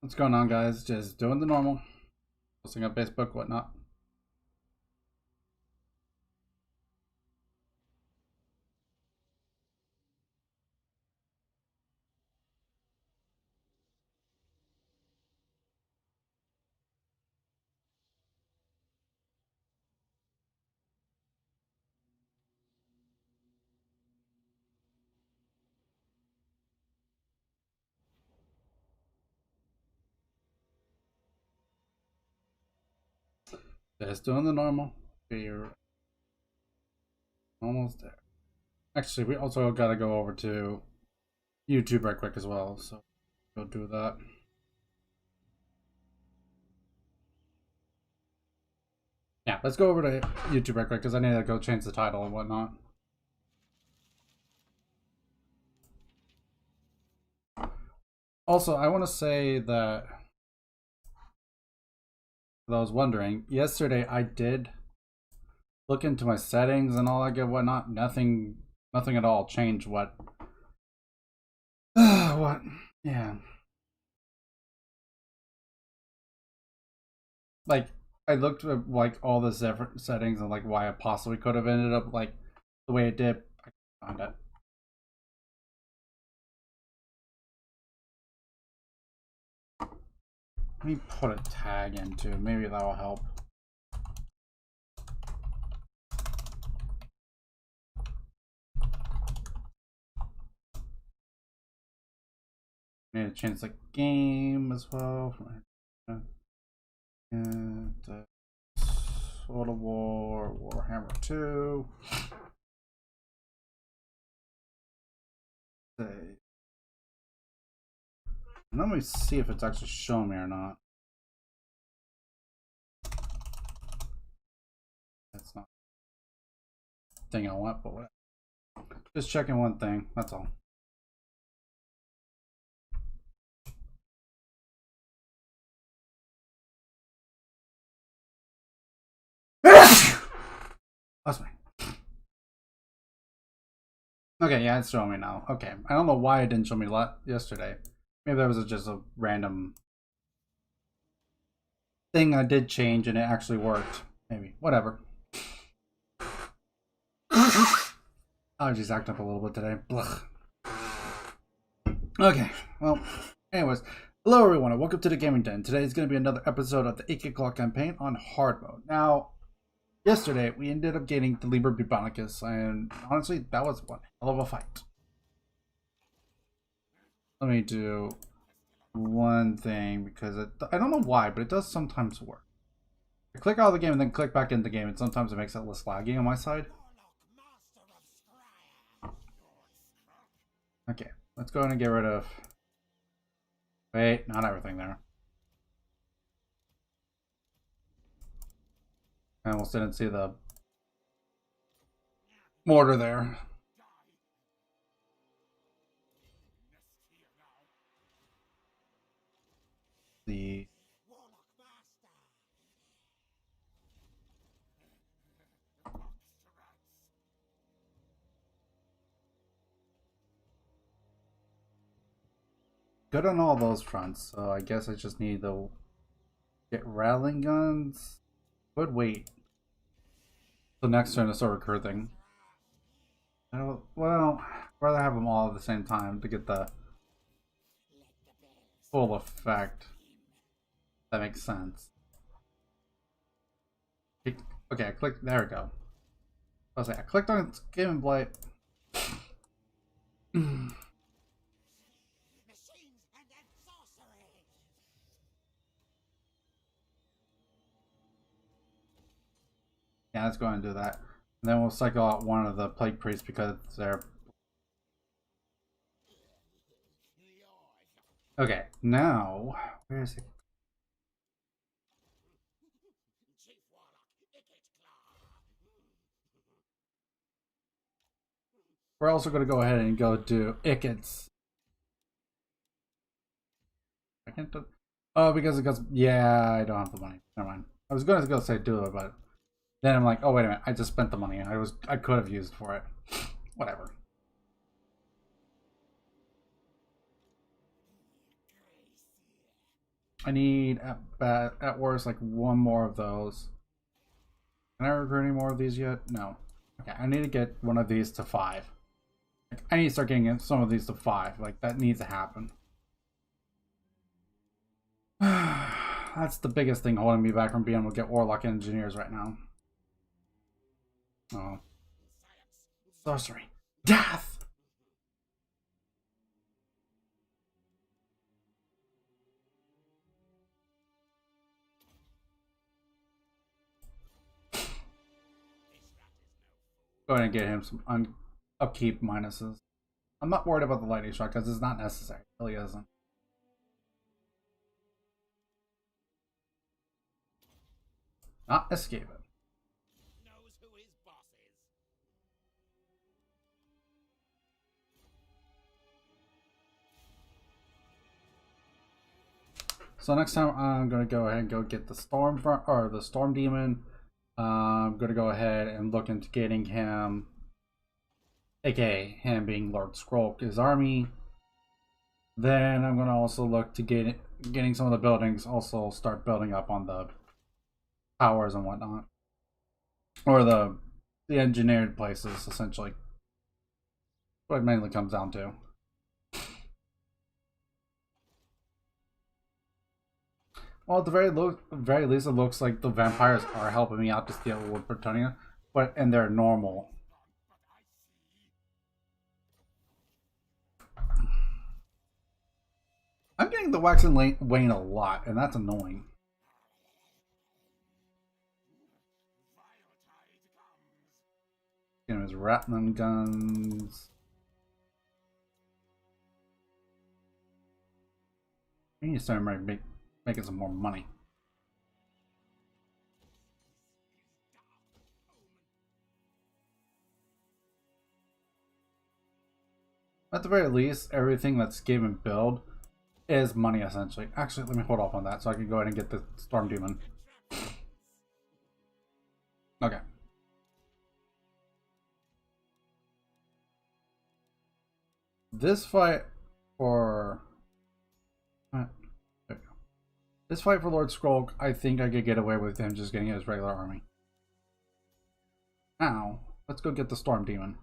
What's going on, guys? Just doing the normal, posting on Facebook, whatnot. Just doing the normal. We're almost there. Actually, we also got to go over to YouTube right quick as well, so go do that. Yeah, let's go over to YouTube right quick because I need to go change the title and whatnot. Also, I want to say that I was wondering, yesterday I did look into my settings and all that good whatnot. Nothing at all changed what what yeah, like I looked at like all the different settings and like why it possibly could have ended up like the way it did. I found it. Let me put a tag into, maybe that will help. Need to change the game as well. And Total War, Warhammer 2. Let me see if it's actually showing me or not. That's not the thing I want, but whatever. Just checking one thing, that's all. That's me. Okay, yeah, it's showing me now. Okay, I don't know why it didn't show me yesterday. Maybe that was just a random thing I did change and it actually worked. Maybe. Whatever. Allergies act up a little bit today. Blech. Okay, well, anyways. Hello everyone and welcome to the Gaming Den. Today is going to be another episode of the Ikit Claw Campaign on hard mode. Now, yesterday we ended up getting the Liber Bubonicus, and honestly, that was one hell of a fight. Let me do one thing because I don't know why, but it does sometimes work. I click out of the game and then click back into the game, and sometimes it makes it less laggy on my side. Okay, let's go ahead and get rid of... Wait, not everything there. I almost didn't see the mortar there. The... Good on all those fronts, so I guess I just need to get rattling guns. But wait. The next turn to start recruiting. Well, I'd rather have them all at the same time to get the full effect. That makes sense. Okay, I clicked. There we go. I was like, I clicked on Game and Blight. Yeah, let's go ahead and do that. And then we'll cycle out one of the Plague Priests because they're... Okay, now... Where is it? We're also going to go ahead and go do Ikit's. I can't do... Oh, because it goes... Yeah, I don't have the money. Never mind. I was going to go say do it, but... Then I'm like, oh wait a minute, I just spent the money. I could have used for it. Whatever. I need at worst like one more of those. Can I recruit any more of these yet? No. Okay, I need to get one of these to 5. Like, I need to start getting some of these to 5. Like, that needs to happen. That's the biggest thing holding me back from being able to get Warlock Engineers right now. Oh. Sorcery. Death! Go ahead and get him some upkeep minuses. I'm not worried about the lightning shot because it's not necessary. It really isn't. Not escape it. Knows who his boss is. So next time I'm gonna go ahead and go get the storm demon. I'm gonna go ahead and look into getting him, aka him being Lord Skrulk, his army. Then I'm gonna also look to getting some of the buildings. Also start building up on the towers and whatnot, or the engineered places. Essentially, what it mainly comes down to. Well, at the very least, it looks like the vampires are helping me out to steal Wood Plutonium, and they're normal. I'm getting the wax and wane a lot, and that's annoying. You know, his Ratman guns. I need to start making some more money. At the very least, everything that's given build is money, essentially. Actually, let me hold off on that so I can go ahead and get the Storm Demon. Okay. This fight for... there we go. This fight for Lord Skrulk, I think I could get away with him just getting his regular army. Now, let's go get the Storm Demon.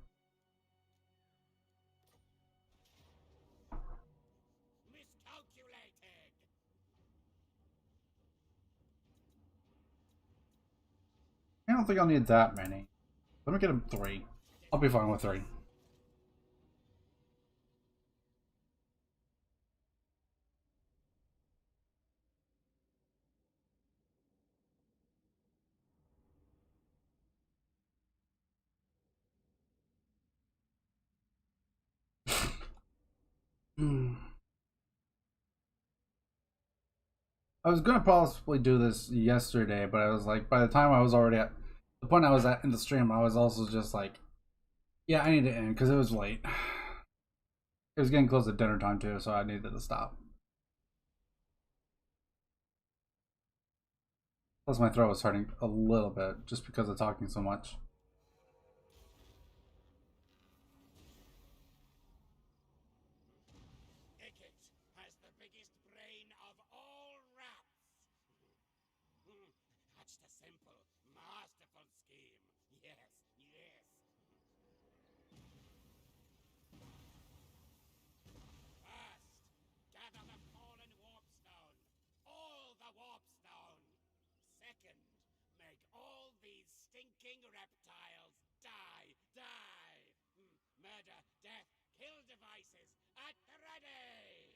I don't think I'll need that many. Let me get him 3. I'll be fine with 3. I was gonna possibly do this yesterday, but I was like, by the time I was already at the point I was at in the stream, I was also just like, yeah, I need to end because it was late. It was getting close to dinner time too, so I needed to stop. Plus, my throat was hurting a little bit just because of talking so much. Ikit has the biggest brain of all rats. Hatched a simple, masterful scheme. Yes, yes. First, gather the fallen warpstone. All the warpstone. Second, make all these stinking reptiles die. Murder, death, kill devices at the ready.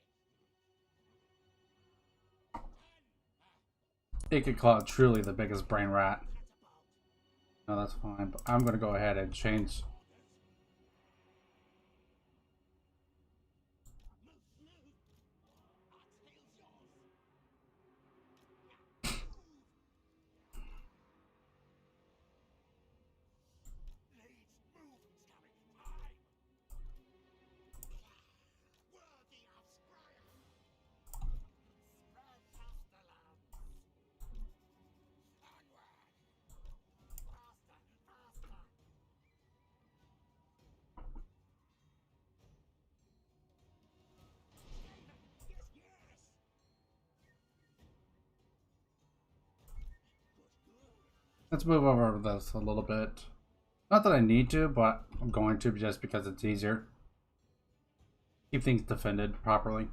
Ikit Claw, truly the biggest brain rat. No, that's fine, but I'm gonna go ahead and change. Let's move over this a little bit. Not that I need to, but I'm going to just because it's easier. Keep things defended properly.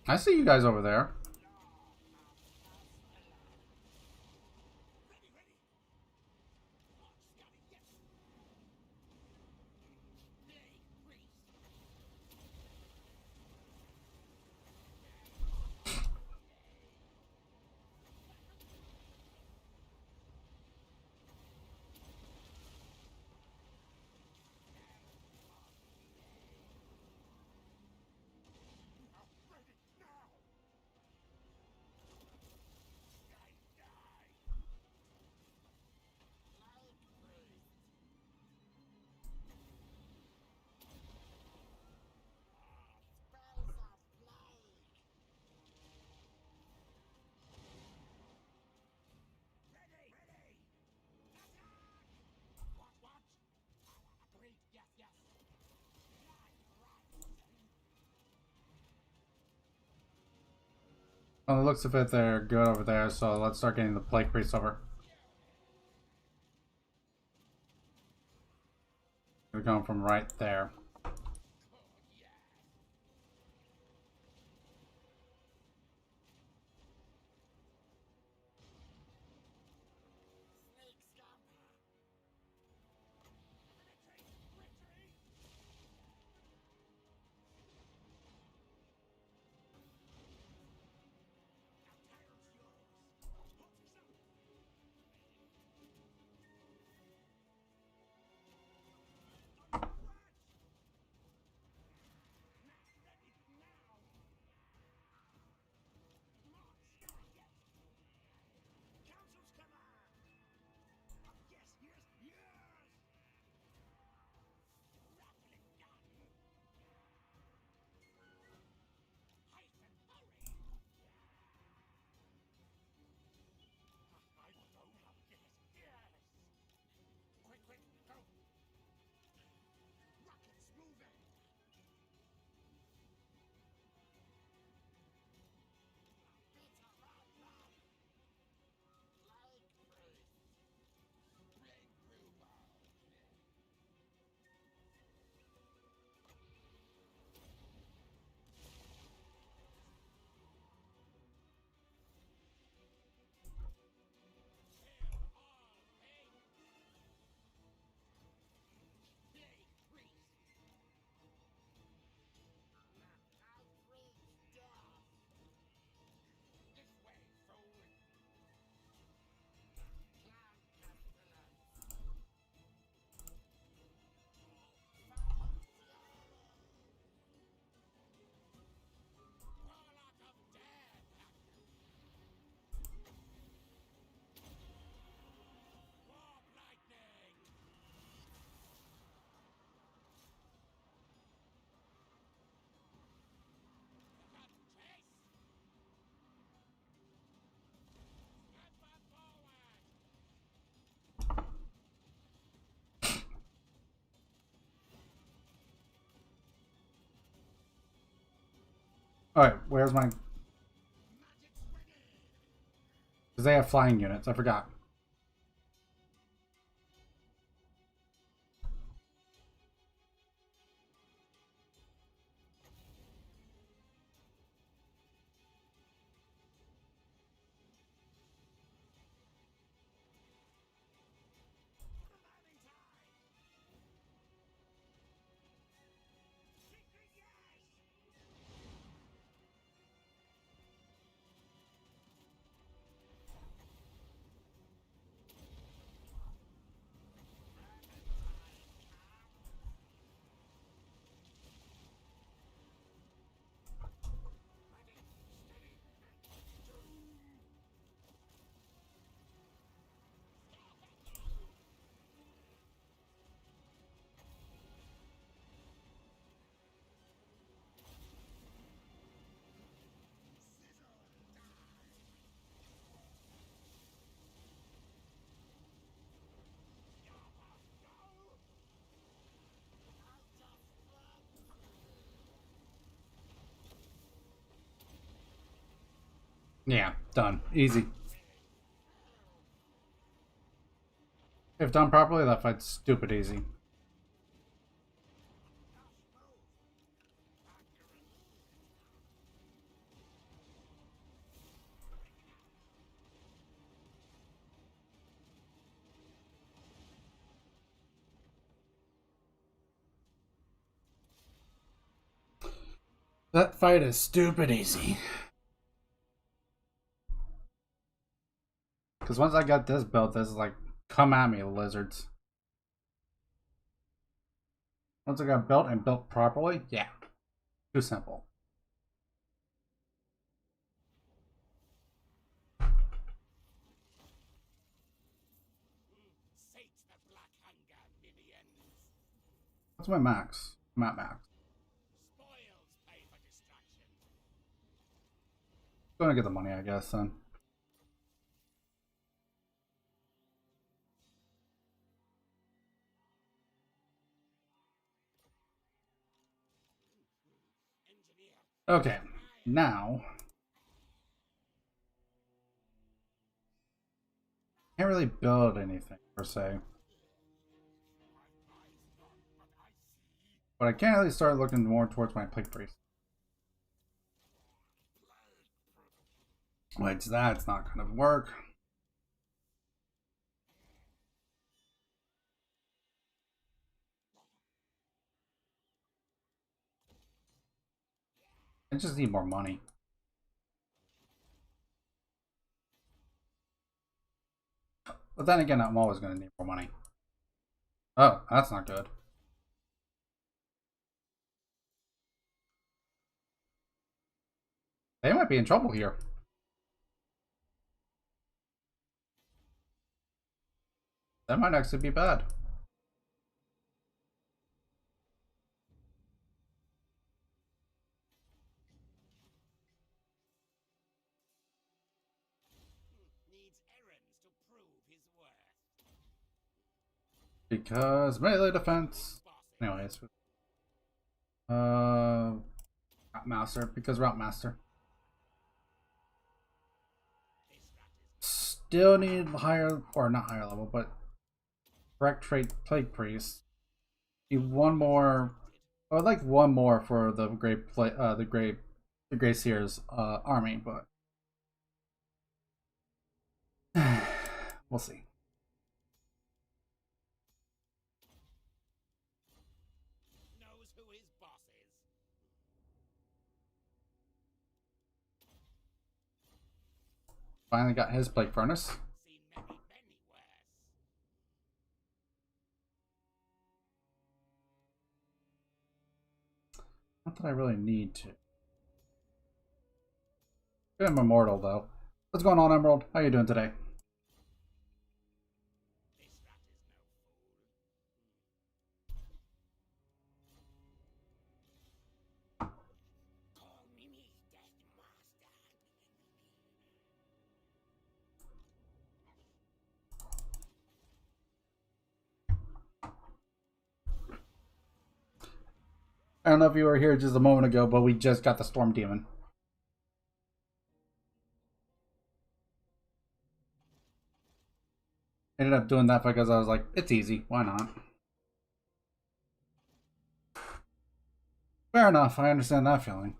I see you guys over there. On the looks of it, they're good over there, so let's start getting the plague priest over. We're going from right there. Alright, where's my... Because they have flying units, I forgot. Yeah, done. Easy. If done properly, that fight's stupid easy. That fight is stupid easy. Because once I got this built, this is like, come at me, lizards. Once I got built and built properly, yeah. Too simple. Sate the black hunger, minions. What's my max? I'm at max. Spoils pay for destruction. Gonna get the money, I guess, then. Engineer. Okay, now can't really build anything per se, but I can't really start looking more towards my plague priest. Which that's not gonna work. I just need more money. But then again, I'm always gonna need more money. Oh, that's not good. They might be in trouble here. That might actually be bad. Needs errands to prove his worth. Because melee defense. Anyways. Route Master. Because Route Master. Still need higher, or not higher level, but correct trait Plague Priest. Need one more. I would like one more for the the Grey Seer's army, but we'll see. Knows who his boss is. Finally got his Plague Furnace. Seen many, many worse. Not that I really need to. I'm immortal though. What's going on, Emerald? How you doing today? This rat is no fool. Call me Death Master. I don't know if you were here just a moment ago, but we just got the Storm Demon. Ended up doing that because I was like, it's easy, why not? Fair enough, I understand that feeling.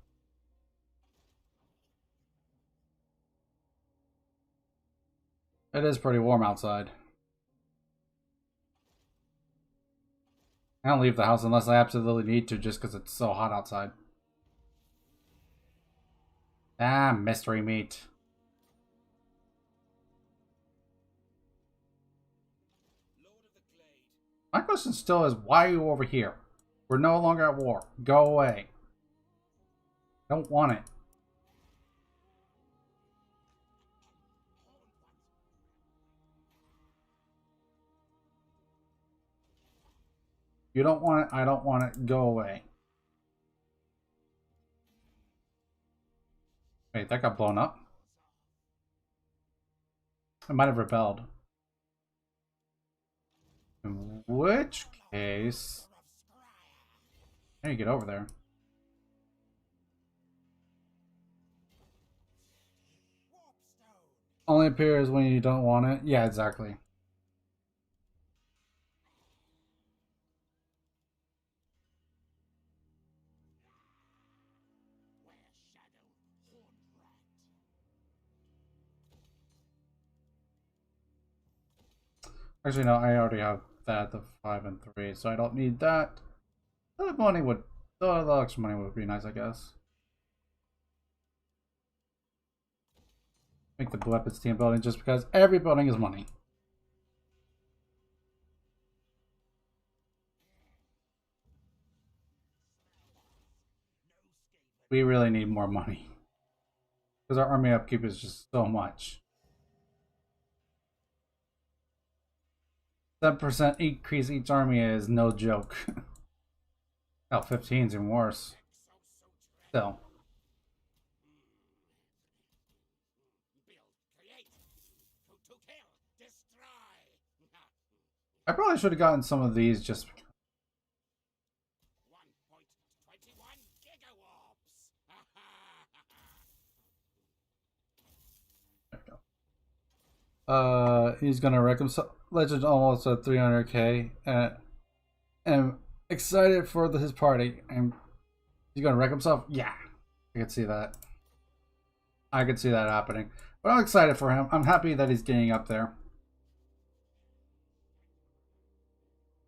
It is pretty warm outside. I don't leave the house unless I absolutely need to just because it's so hot outside. Ah, mystery meat. Lord of the Glade. My question still is, why are you over here? We're no longer at war. Go away. Don't want it. You don't want it, I don't want it. Go away. Wait, that got blown up? I might have rebelled. In which case... How do you get over there? Only appears when you don't want it. Yeah, exactly. Where shadow haunt rat. Actually, no, I already have that, the 5 and 3, so I don't need that. The money would, the extra money would be nice, I guess. Make the weapons team building just because every building is money. We really need more money because our army upkeep is just so much. 7% increase each army is no joke. Oh, 15 is even worse. Still. Build, create, to kill, destroy. I probably should have gotten some of these just 1.21 gigawarps. there we go. He's gonna wreck himself. Legend almost at 300k. And excited for his party. And he's gonna wreck himself. Yeah, I could see that. I could see that happening. But I'm excited for him. I'm happy that he's getting up there.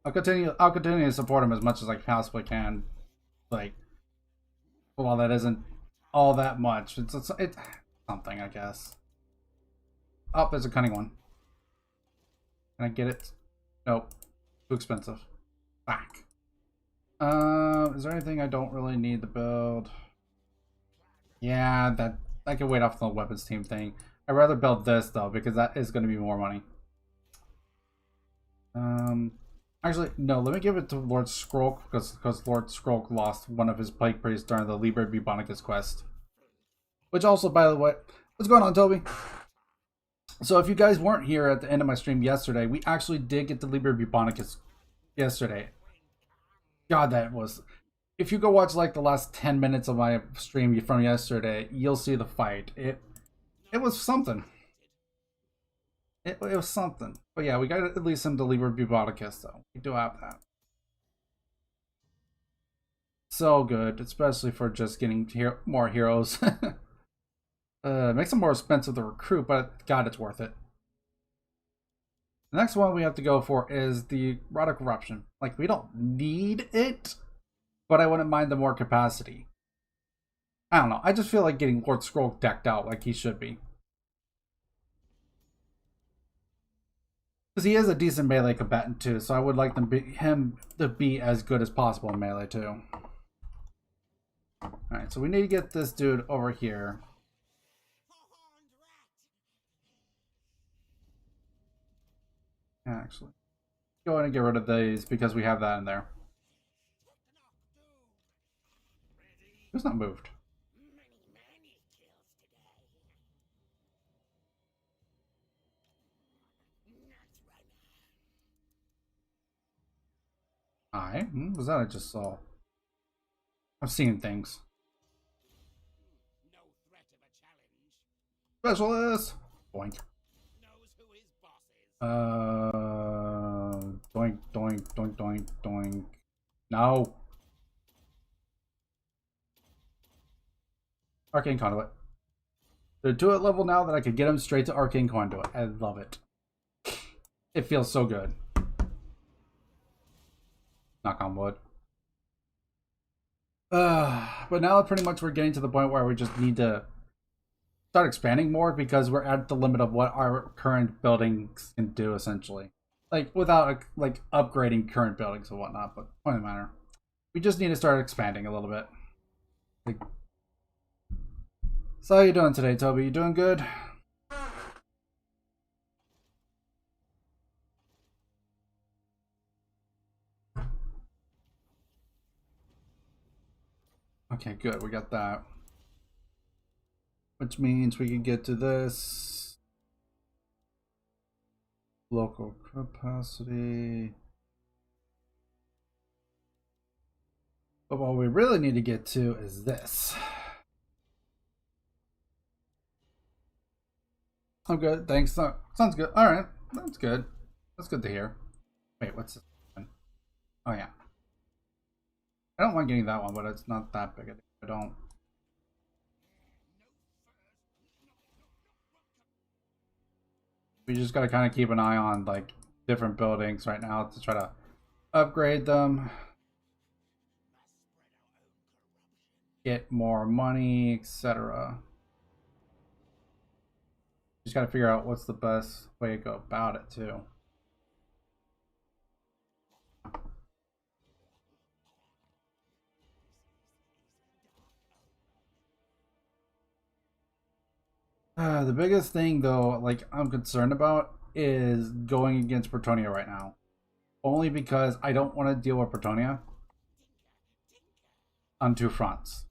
I'll continue to support him as much as I possibly can. Like, while that isn't all that much, it's something, I guess. Oh, there's a cunning one. Can I get it? Nope. Too expensive. Back. Is there anything I don't really need to build? Yeah, that I can wait off the weapons team thing. I'd rather build this though because that is going to be more money. Actually, no. Let me give it to Lord Skrulk because Lord Skrulk lost one of his pike priests during the Liber Bubonicus quest. Which also, by the way, what's going on, Toby? So if you guys weren't here at the end of my stream yesterday, we actually did get the Liber Bubonicus yesterday. God, that was... If you go watch like the last 10 minutes of my stream from yesterday, you'll see the fight. It was something. It was something. But yeah, we got at least some Liber Bubonicus, though. We do have that. So good, especially for just getting more heroes. Makes them more expensive to recruit, but God, it's worth it. The next one we have to go for is the Rod of Corruption. Like, we don't need it, but I wouldn't mind the more capacity. I don't know. I just feel like getting Lord Scroll decked out like he should be. Because he is a decent melee combatant too, so I would like him to be as good as possible in melee too. Alright, so we need to get this dude over here. Actually, go ahead and get rid of these because we have that in there. Who's not moved? What was that I just saw? I've seen things. No threat of a challenge. Specialist! Boink. Knows who his boss is. Doink, doink, doink, doink, doink. No. Arcane Conduit. They're to a level now that I could get him straight to Arcane Conduit. I love it. It feels so good. Knock on wood. But now pretty much we're getting to the point where we just need to start expanding more because we're at the limit of what our current buildings can do essentially. Like without like upgrading current buildings and whatnot, but point of the matter. We just need to start expanding a little bit. Like, so how you doing today, Toby? You doing good? Okay, good. We got that. Which means we can get to this. Local capacity. But what we really need to get to is this. I'm good. Thanks. Sounds good. All right. That's good. That's good to hear. Wait, what's this one? Oh, yeah. I don't mind getting that one, but it's not that big. I don't. We just gotta kind of keep an eye on like different buildings right now to try to upgrade them, get more money, etc. Just gotta figure out what's the best way to go about it too. The biggest thing though, like I'm concerned about, is going against Pretonia right now. Only because I don't want to deal with Pretonia on two fronts.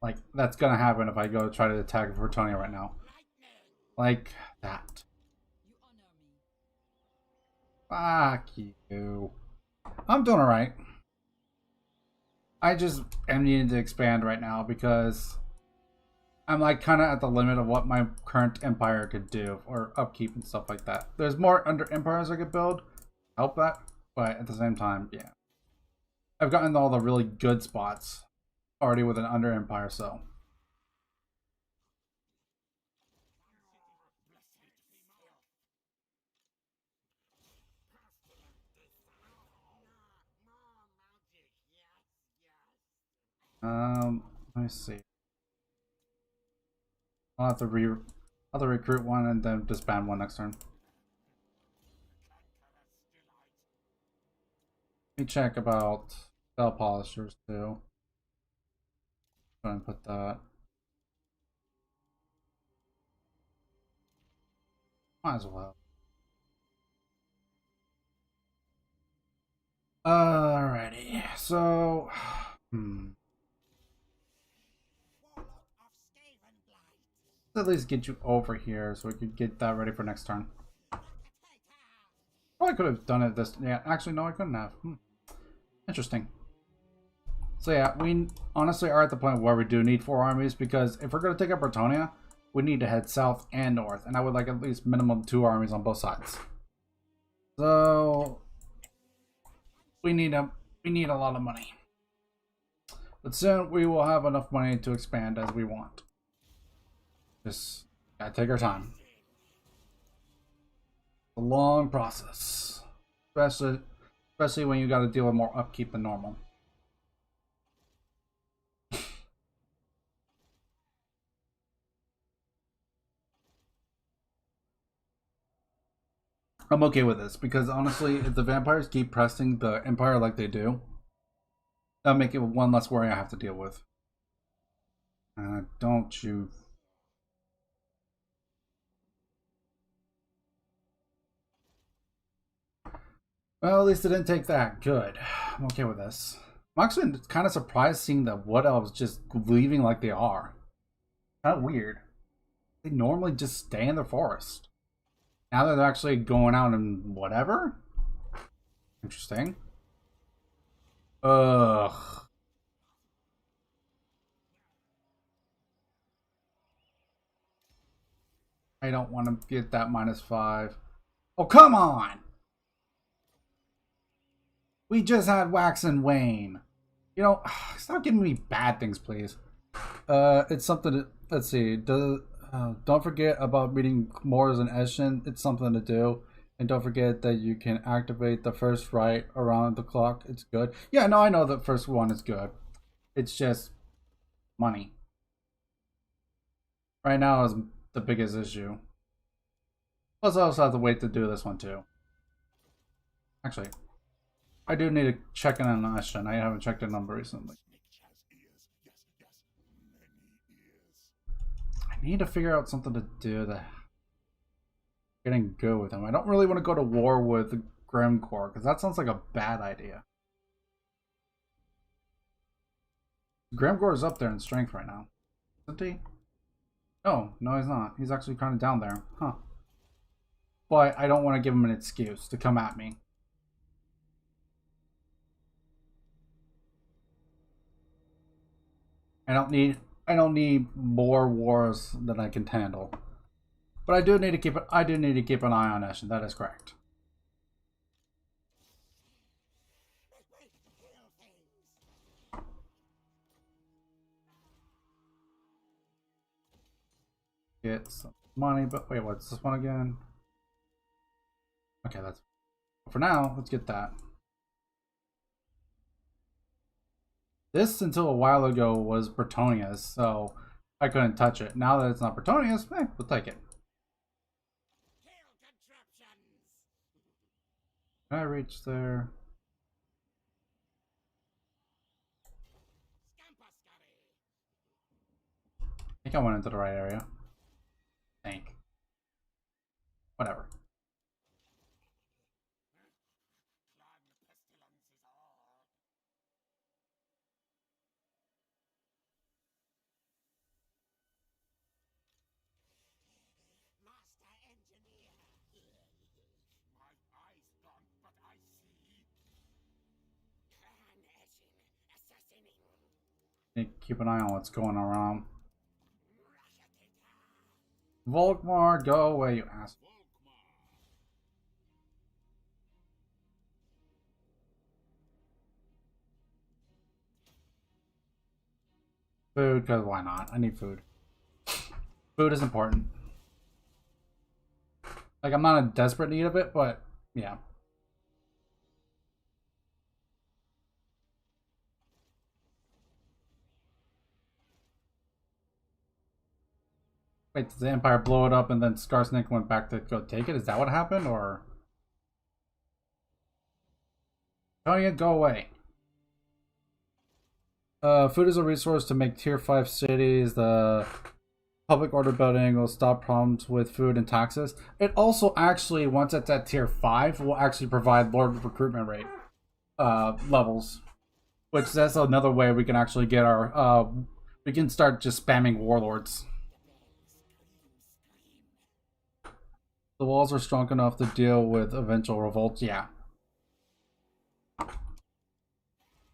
Like that's gonna happen if I go try to attack Pretonia right now. Like that. Fuck you. I'm doing alright. I just am needing to expand right now because I'm like kind of at the limit of what my current empire could do, or upkeep and stuff like that. There's more under empires I could build, help that, but at the same time, yeah. I've gotten all the really good spots already with an under empire, so. Let me see. I'll have to recruit one and then disband one next turn. Let me check about spell polishers too. Go ahead and put that. Might as well. Alrighty, so let's at least get you over here so we could get that ready for next turn. Oh, I could have done it this. Yeah, actually, no, I couldn't have. Interesting. So yeah, we honestly are at the point where we do need 4 armies, because if we're going to take up Bretonia, we need to head south and north, and I would like at least minimum 2 armies on both sides. So we need a lot of money, but soon we will have enough money to expand as we want. Just gotta take our time. It's a long process, especially when you got to deal with more upkeep than normal. I'm okay with this because honestly, if the vampires keep pressing the empire like they do, that'll make it one less worry I have to deal with. Don't you? Well, at least it didn't take that. Good. I'm okay with this. I'm actually kind of surprised seeing the wood elves just leaving like they are. Kind of weird. They normally just stay in the forest. Now that they're actually going out and whatever? Interesting. Ugh. I don't want to get that -5. Oh, come on! We just had Wax and Wane. You know, stop giving me bad things, please. It's something to, let's see. Don't forget about meeting Moors and Eshin. It's something to do. And don't forget that you can activate the first right around the clock. It's good. Yeah, no, I know the first one is good. It's just money. Right now is the biggest issue. Plus, I also have to wait to do this one too. Actually, I do need to check in on Eshin. I haven't checked the number recently. I need to figure out something to do that getting good with him. I don't really want to go to war with Grimcore because that sounds like a bad idea. Grimcore is up there in strength right now, isn't he? No, he's not. He's actually kind of down there, huh? But I don't want to give him an excuse to come at me. I don't need more wars than I can handle. But I do need to keep an eye on Eshin. That is correct. Get some money, but wait, what's this one again? Okay, that's for now. Let's get that. This until a while ago was Bretonia's, so I couldn't touch it. Now that it's not Bretonia's, we'll take it. Can I reach there? I think I went into the right area. Think. Whatever. Keep an eye on what's going around. Volkmar, go away, you ass. Food, because why not? I need food. Food is important. Like, I'm not in desperate need of it, but yeah. Wait, did the Empire blow it up and then Skarsnik went back to go take it? Is that what happened, or? Tonya, go away. Food is a resource to make tier 5 cities. The public order building will stop problems with food and taxes. It also actually, once it's at tier 5, will actually provide Lord recruitment rate levels. Which that's another way we can actually get our we can start just spamming warlords. The walls are strong enough to deal with eventual revolts, yeah.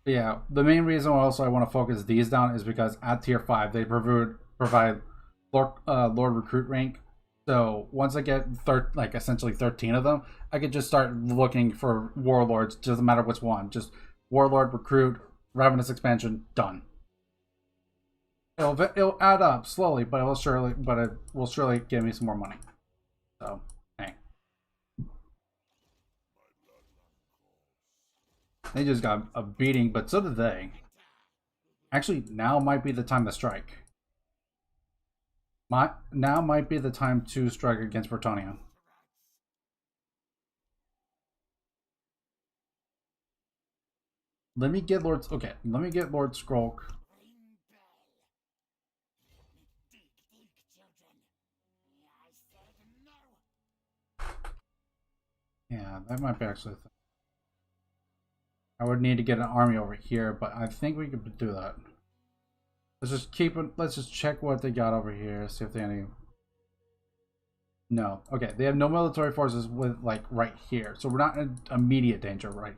Yeah, the main reason also I want to focus these down is because at tier 5 they provide Lord recruit rank. So once I get like essentially 13 of them, I could just start looking for warlords. Doesn't matter which one, just warlord recruit, ravenous expansion, done. It'll add up slowly, but it will surely give me some more money. So hey, they just got a beating, but so did they. Actually, now might be the time to strike. Now might be the time to strike against Bretonia. Let me get Lord. Okay, let me get Lord Skrulk. Yeah, that might be actually. I would need to get an army over here, but I think we could do that. Let's just keep it. Let's just check what they got over here. See if they any. No. Okay, they have no military forces with like right here, so we're not in immediate danger, right?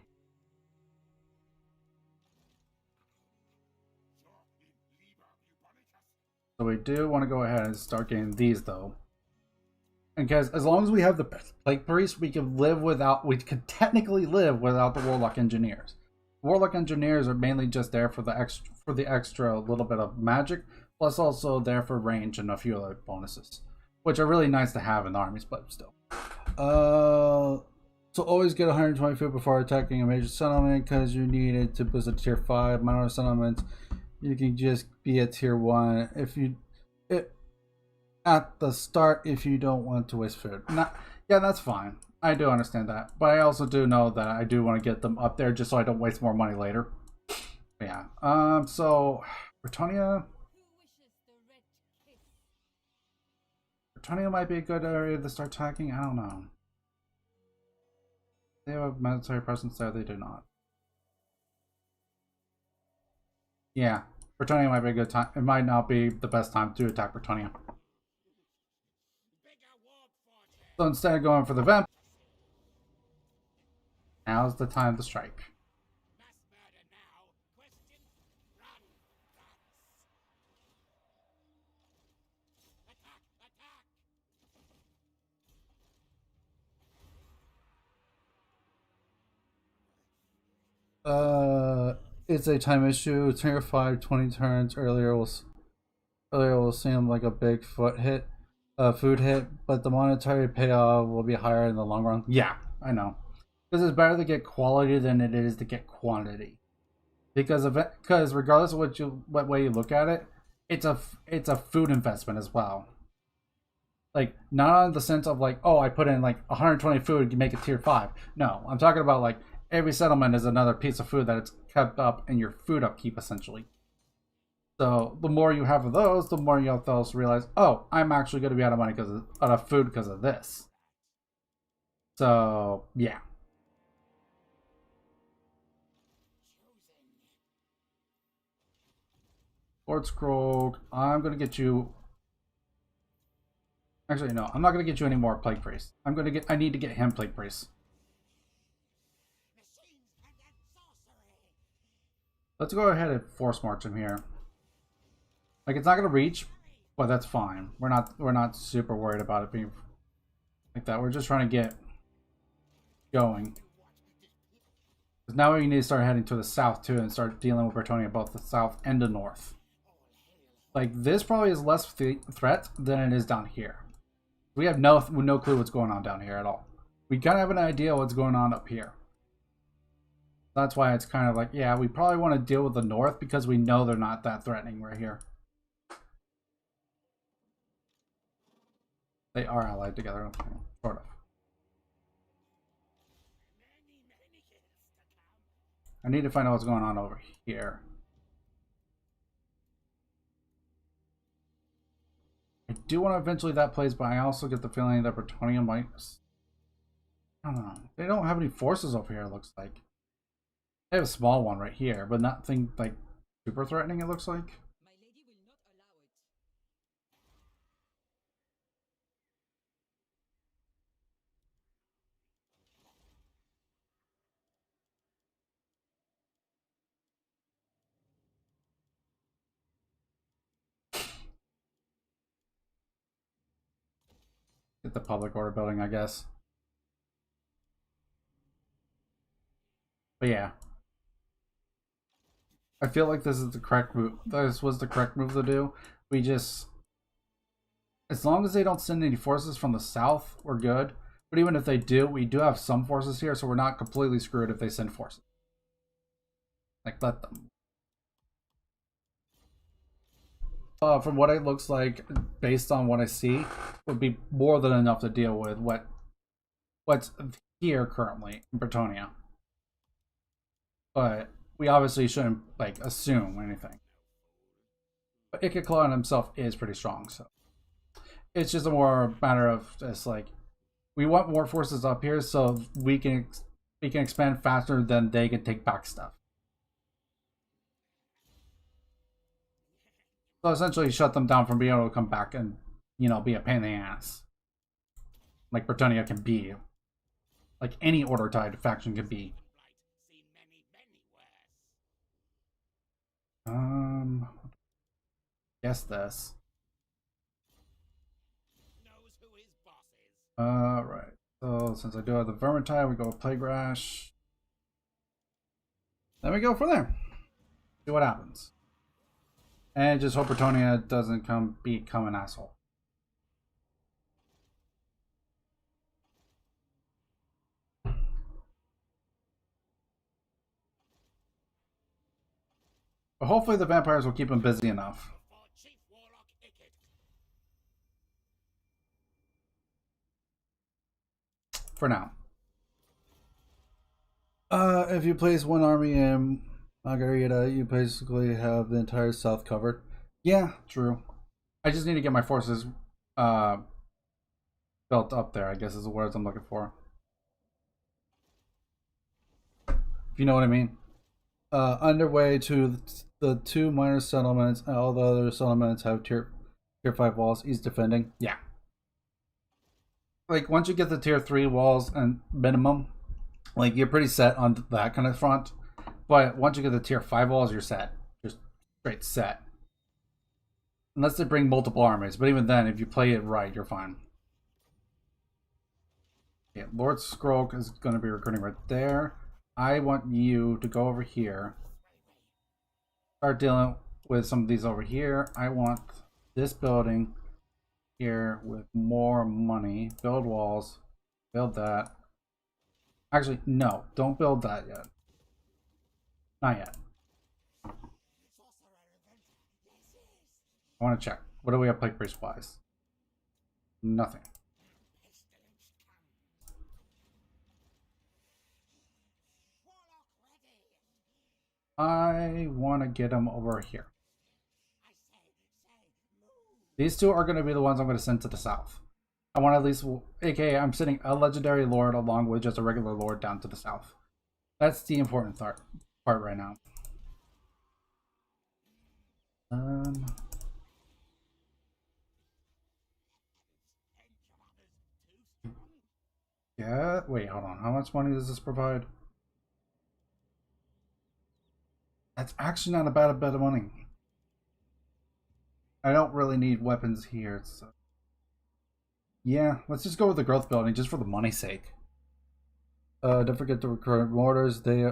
So we do want to go ahead and start getting these though. Because as long as we have the plague priest, we can live without. We could technically live without the warlock engineers. Warlock engineers are mainly just there for the extra little bit of magic, plus also there for range and a few other bonuses, which are really nice to have in the armies, but still. So always get 120 food before attacking a major settlement because you need it to boost a tier 5. Minor settlements, you can just be a tier 1 if you. At the start if you don't want to waste food. Yeah, that's fine. I do understand that. But I also do know that I do want to get them up there just so I don't waste more money later. Yeah. So Bretonia might be a good area to start attacking. I don't know. They have a military presence there, they do not. Yeah. Bretonia might be a good time. It might not be the best time to attack Bretonia. So instead of going for the vamp, now's the time to strike. Uh, it's a time issue. Tier 5, 20 turns earlier will seem like a big food hit, but the monetary payoff will be higher in the long run. Yeah, I know, because it's better to get quality than it is to get quantity. Because regardless of what way you look at it, it's a food investment as well. Like not in the sense of like, oh, I put in like 120 food to make it tier 5. No, I'm talking about like every settlement is another piece of food that it's kept up in your food upkeep essentially. So the more you have of those, the more you have to also realize, oh, I'm actually going to be out of money out of food because of this. So yeah, Lord Scroll, I'm going to get you. Actually, no, I'm not going to get you any more Plague Priest. I need to get him Plague Priest. Let's go ahead and force march him here. Like it's not going to reach, but that's fine. We're not super worried about it being like that. We're just trying to get going. Because now we need to start heading to the south too and start dealing with Bretonnia both the south and the north. Like this probably is less threat than it is down here. We have no clue what's going on down here at all. We kind of have an idea what's going on up here. That's why it's kind of like, yeah, we probably want to deal with the north because we know they're not that threatening right here. They are allied together, sort of. I need to find out what's going on over here. I do want to eventually that place, but I also get the feeling that Bretonnia might... I don't know. They don't have any forces over here, it looks like. They have a small one right here, but nothing like super threatening, it looks like. My lady will not allow it. Get the public order building, I guess. But yeah. I feel like this is the correct move. This was the correct move to do. We just... As long as they don't send any forces from the south, we're good. But even if they do, we do have some forces here, so we're not completely screwed if they send forces. Like, let them. From what it looks like, based on what I see, would be more than enough to deal with what's here currently in Bretonnia. But we obviously shouldn't like assume anything. But Ikit Claw himself is pretty strong, so it's just a more matter of just like we want more forces up here so we can expand faster than they can take back stuff. So essentially shut them down from being able to come back and, you know, be a pain in the ass. Like Bretonnia can be. Like any Order Tide faction can be. Guess this. Right. So since I do have the Vermintide, we go with Plague Rash. Then we go from there. See what happens. And just hope Bretonnia doesn't become an asshole. But hopefully the vampires will keep him busy enough. For now. If you place one army in Margarita, you basically have the entire south covered. Yeah, true. I just need to get my forces built up there, I guess is the words I'm looking for. If you know what I mean. Underway to the two minor settlements, and all the other settlements have tier 5 walls. He's defending. Yeah. Like once you get the tier 3 walls and minimum, like you're pretty set on that kind of front. But once you get the tier 5 walls, you're set. Just straight set. Unless they bring multiple armies. But even then, if you play it right, you're fine. Yeah, Lord Scroll is going to be recruiting right there. I want you to go over here. Start dealing with some of these over here. I want this building here with more money. Build walls. Build that. Actually, no. Don't build that yet. Not yet. I want to check. What do we have plague priest wise? Nothing. I want to get them over here. These two are going to be the ones I'm going to send to the south. I want at least, aka I'm sending a legendary lord along with just a regular lord down to the south. That's the important part right now. Yeah, wait, hold on. How much money does this provide? That's actually not a bad bit of money. I don't really need weapons here, so yeah, let's just go with the growth building just for the money's sake. Don't forget the recurrent mortars. They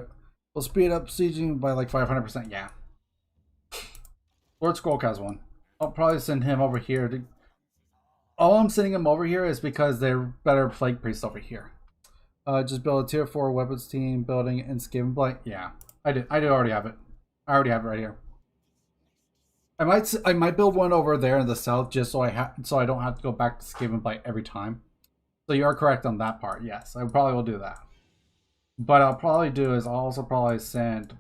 will speed up sieging by like 500%. Yeah. Lord Scroll has one. I'll probably send him over here to. All I'm sending him over here is because they're better plague priests over here. Just build a tier 4 weapons team building and Skaven Blight. Yeah, I do already have it. I already have it right here. I might build one over there in the south just so I don't have to go back to Skaven Blight every time. So you are correct on that part. Yes, I probably will do that. But I'll probably do is I'll also probably send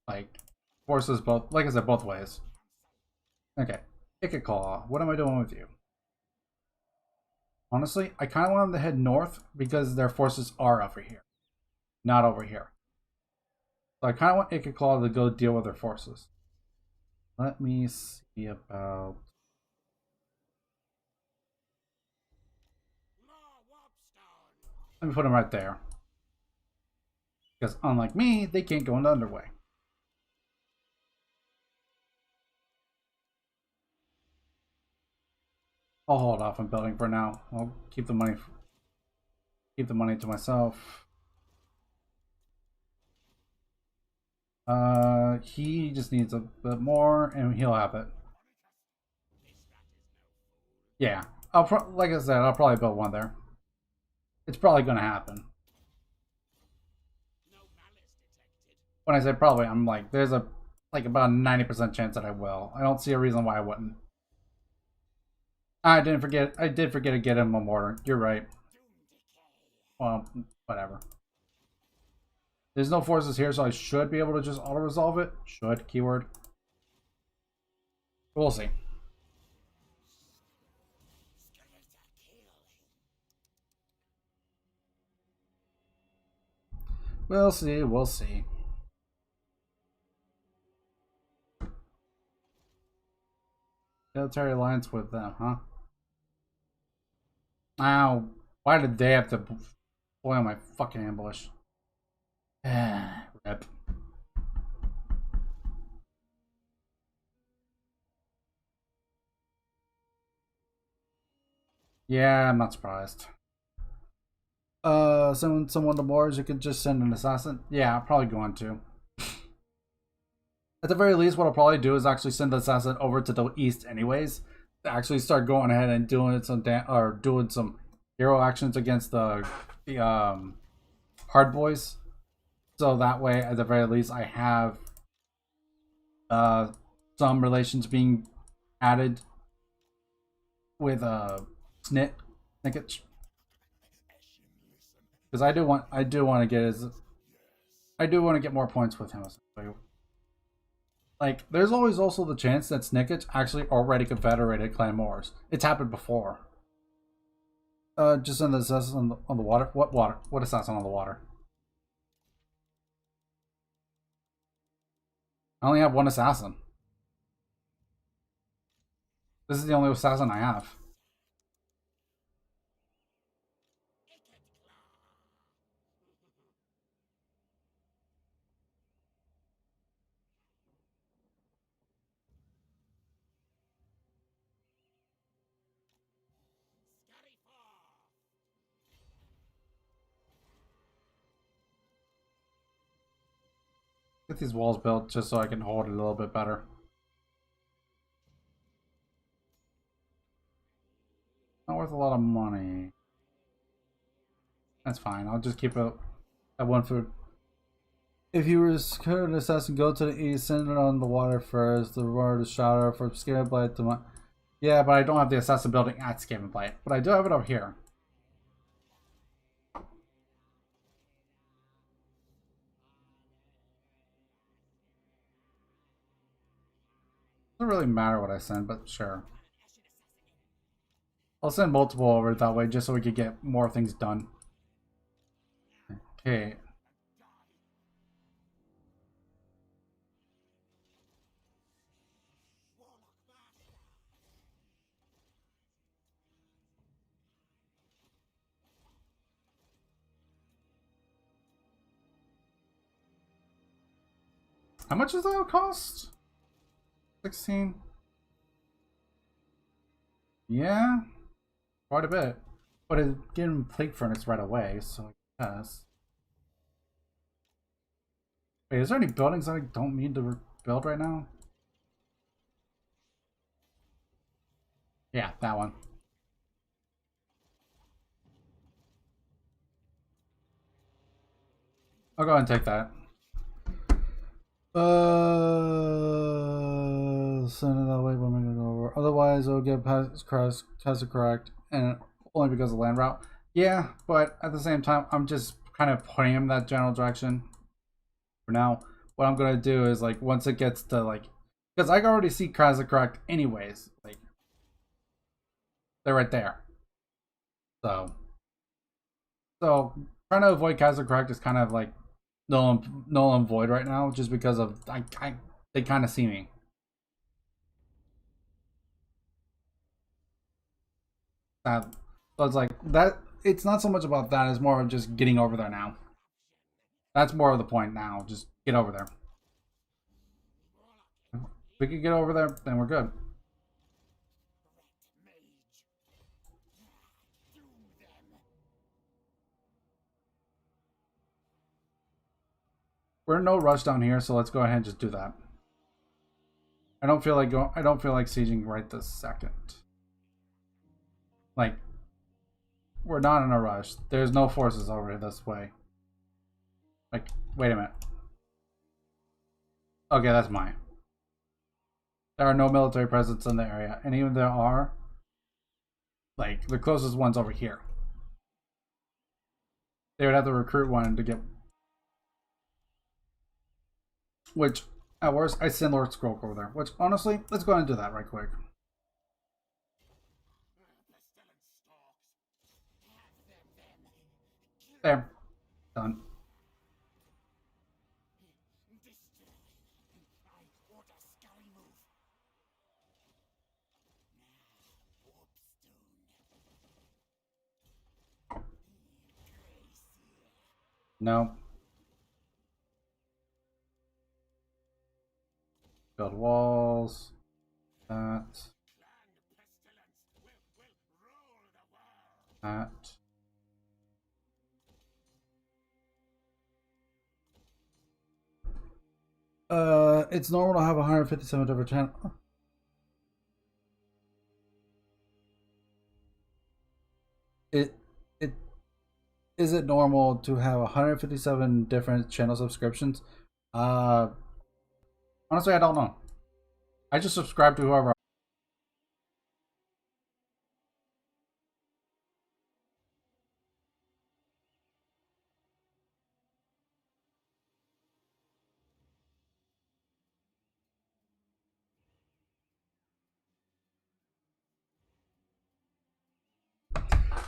like forces both, like I said, both ways. Okay, Ikit Claw. What am I doing with you? Honestly, I kind of want them to head north because their forces are over here, not over here. So I kind of want Ikit Claw to go deal with their forces. Let me see about. Let me put them right there. Because unlike me, they can't go in the underway. I'll hold off on building for now. I'll keep the money to myself. He just needs a bit more, and he'll have it. Yeah, like I said, I'll probably build one there. It's probably going to happen. When I say probably, I'm like, there's a about a 90% chance that I will. I don't see a reason why I wouldn't. I did forget to get him a mortar. You're right. Well, whatever. There's no forces here, so I should be able to just auto-resolve it. Should, keyword. We'll see. We'll see, we'll see. Military alliance with them, huh? Ow. Why did they have to spoil my fucking ambush? Rip. Yeah, I'm not surprised. Send someone to Mars, you could just send an assassin. Yeah, I'm probably going to. At the very least, what I'll probably do is actually send the assassin over to the east anyways. To actually start going ahead and doing some hero actions against the hard boys. So that way, at the very least, I have some relations being added with Snit Snicketch. Because I do want to get more points with him. Like, there's always also the chance that Snicketch actually already confederated Clan Moors. It's happened before. Just send the assassin on the water. What water? What assassin on the water? I only have one assassin. This is the only assassin I have. Get these walls built just so I can hold it a little bit better. Not worth a lot of money. That's fine. I'll just keep it at 1 food. If you were an assassin, go to the east, send it on the water first. The word is shadow from Scaven Blight to my. Yeah, but I don't have the assassin building at Scaven Blight. But I do have it over here. Doesn't really matter what I send, but sure. I'll send multiple over that way just so we could get more things done. Okay. How much does that cost? 16? Yeah, quite a bit. But it's getting plate furnace right away, so I guess. Wait, is there any buildings that I don't need to build right now? Yeah, that one. I'll go ahead and take that. Send it that way, but I'm gonna go over. Otherwise, it'll get past test it correct, and only because of land route. Yeah, but at the same time, I'm just kind of pointing him that general direction. For now, what I'm gonna do is like once it gets to like, because I can already see Krasa correct anyways. Like they're right there. So trying to avoid Kaiser correct is kind of like null and void right now, just because of they kind of see me. So it's like that. It's not so much about that. It's more of just getting over there now. That's more of the point now. Just get over there. If we could get over there, then we're good. We're in no rush down here, so let's go ahead and just do that. I don't feel like sieging right this second. Like, we're not in a rush. There's no forces over this way. Like, wait a minute. Okay, that's mine. There are no military presence in the area, and even there are, like, the closest one's over here. They would have to recruit one to get. Which, at worst, I send Lord Scroll over there. Which, honestly, let's go ahead and do that right quick. There. Done. No. Build walls. That. That. It's normal to have 157 different channels. It is it normal to have 157 different channel subscriptions? Uh, Honestly, I don't know. I just subscribe to whoever.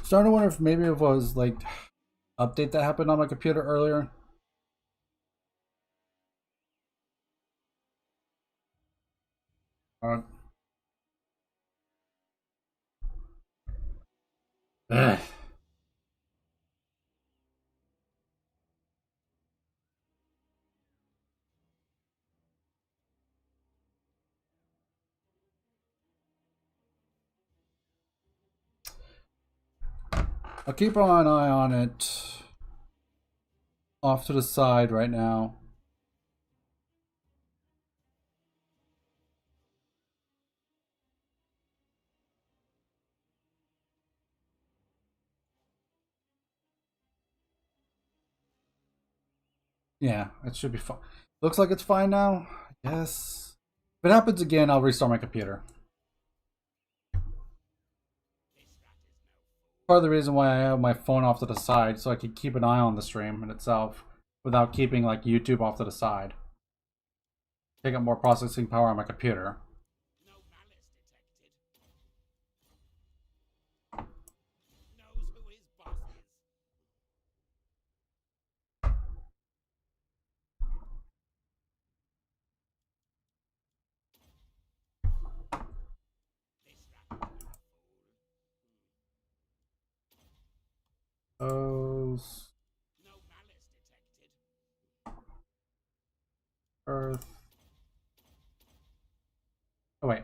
Starting to wonder if maybe it was like update that happened on my computer earlier. Uh, ugh. I'll keep an eye on it. Off to the side right now. Yeah, it should be fine. Looks like it's fine now. I guess. If it happens again, I'll restart my computer. Part of the reason why I have my phone off to the side, so I can keep an eye on the stream in itself without keeping like YouTube off to the side. Take up more processing power on my computer. No malice detected. Knows who his boss is. This rat is no fool. Those No malice detected. Earth. Oh wait.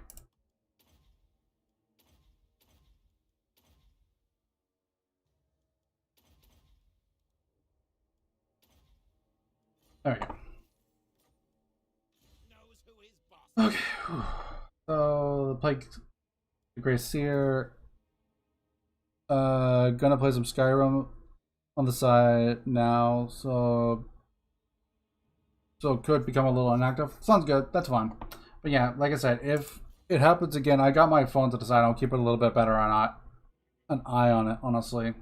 There we go. Knows who his boss is. Okay. Whew. So the plague, the Grey Seer. Gonna play some Skyrim on the side now, so it could become a little inactive. Sounds good. That's fine. But yeah, like I said, if it happens again, I got my phone to the side. I'll keep it a little bit better on an eye on it, honestly.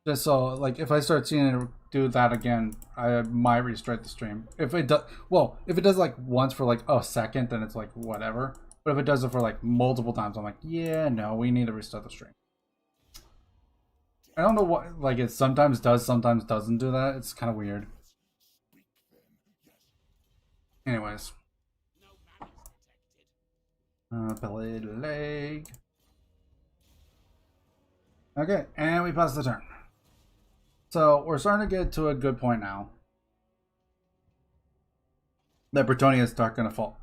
Just so, like, if I start seeing it do that again, I might restart the stream. If it does, well, if it does like once for like a second, then it's like whatever. But if it does it for like multiple times, I'm like, yeah, no, we need to restart the stream. I don't know what, like, it sometimes does, sometimes doesn't do that. It's kind of weird. Anyways. No malice detected. Belly leg. Okay, and we pass the turn. So we're starting to get to a good point now. That Bretonia is going to fall.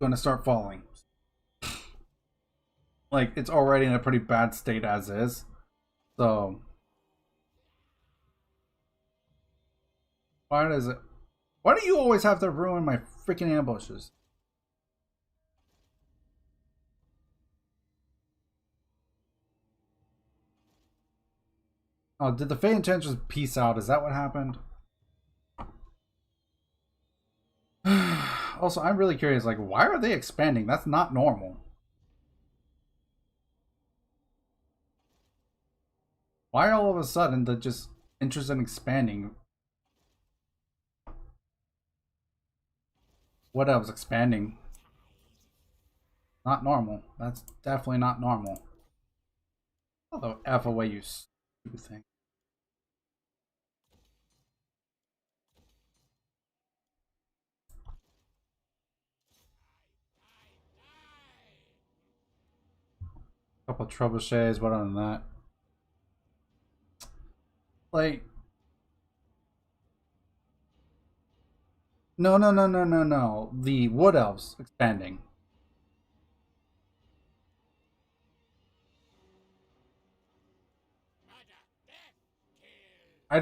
Going to start falling. Like, it's already in a pretty bad state as is. So why does it? Why do you always have to ruin my freaking ambushes? Oh, did the Fey Enchantress peace out? Is that what happened? Also, I'm really curious, like, why are they expanding? That's not normal. Why all of a sudden they're just interested in expanding? What else? Expanding? Not normal. That's definitely not normal. Although, F away, you stupid thing. Couple trebuchets, but other than that, like, no. The Wood Elves expanding. Murder. Death. Kill. I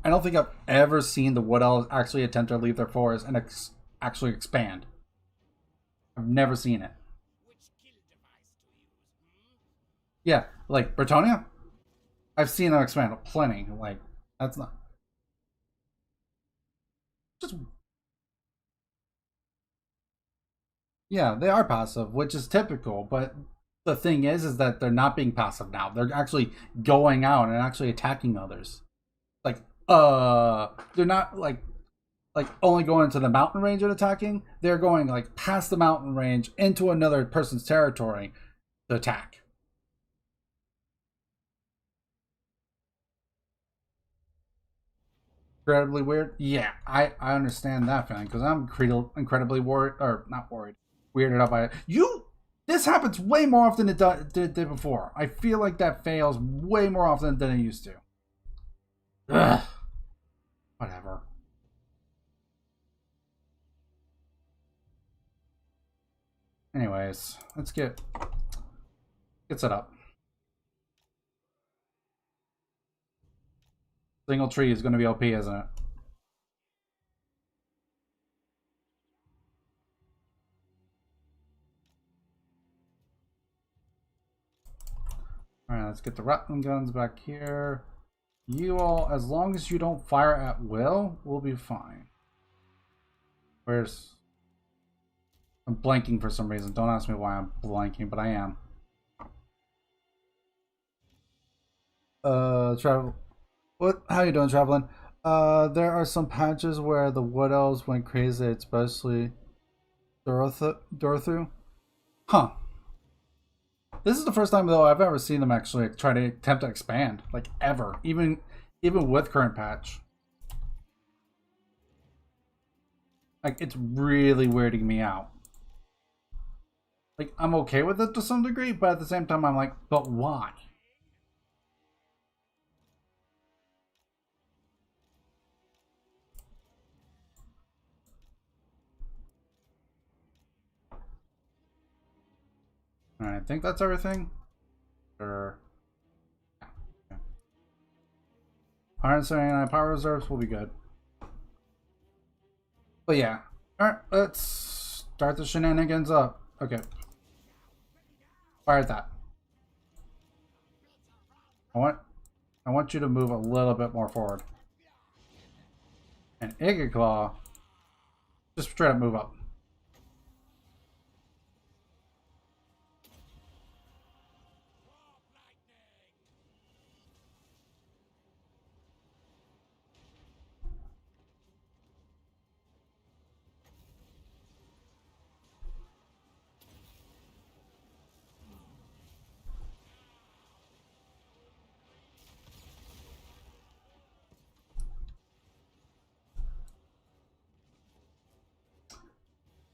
don't think I've ever seen the Wood Elves actually attempt to leave their forest and actually expand. I've never seen it. Which kill device to use, Yeah, like Bretonia, I've seen them expand plenty. Like, that's not just, yeah, they are passive, which is typical. But the thing is that they're not being passive now. They're actually going out and actually attacking others. Like, they're not like only going to the mountain range and attacking. They're going like past the mountain range into another person's territory to attack. Incredibly weird. Yeah, I understand that feeling because I'm incredibly worried, or not worried, weirded out by it. This happens way more often than it did before. I feel like that fails way more often than it used to. Ugh. Whatever. Anyways, let's get set up. Single tree is going to be OP, isn't it? Alright, let's get the Ratling guns back here. You all, as long as you don't fire at will, we'll be fine. Where's... I'm blanking for some reason. Don't ask me why I'm blanking, but I am. Travel... What? How you doing, Traveling? There are some patches where the Wood Elves went crazy, especially Dorothu. Huh. This is the first time, though, I've ever seen them actually try to attempt to expand. Like, ever. Even with current patch. Like, it's really weirding me out. Like, I'm okay with it to some degree, but at the same time, I'm like, but why? Alright, I think that's everything. Sure. Okay. 179 power reserves will be good. But yeah. Alright, let's start the shenanigans up. Okay. Fire at that. I want you to move a little bit more forward. And Ikit Claw, just straight up move up.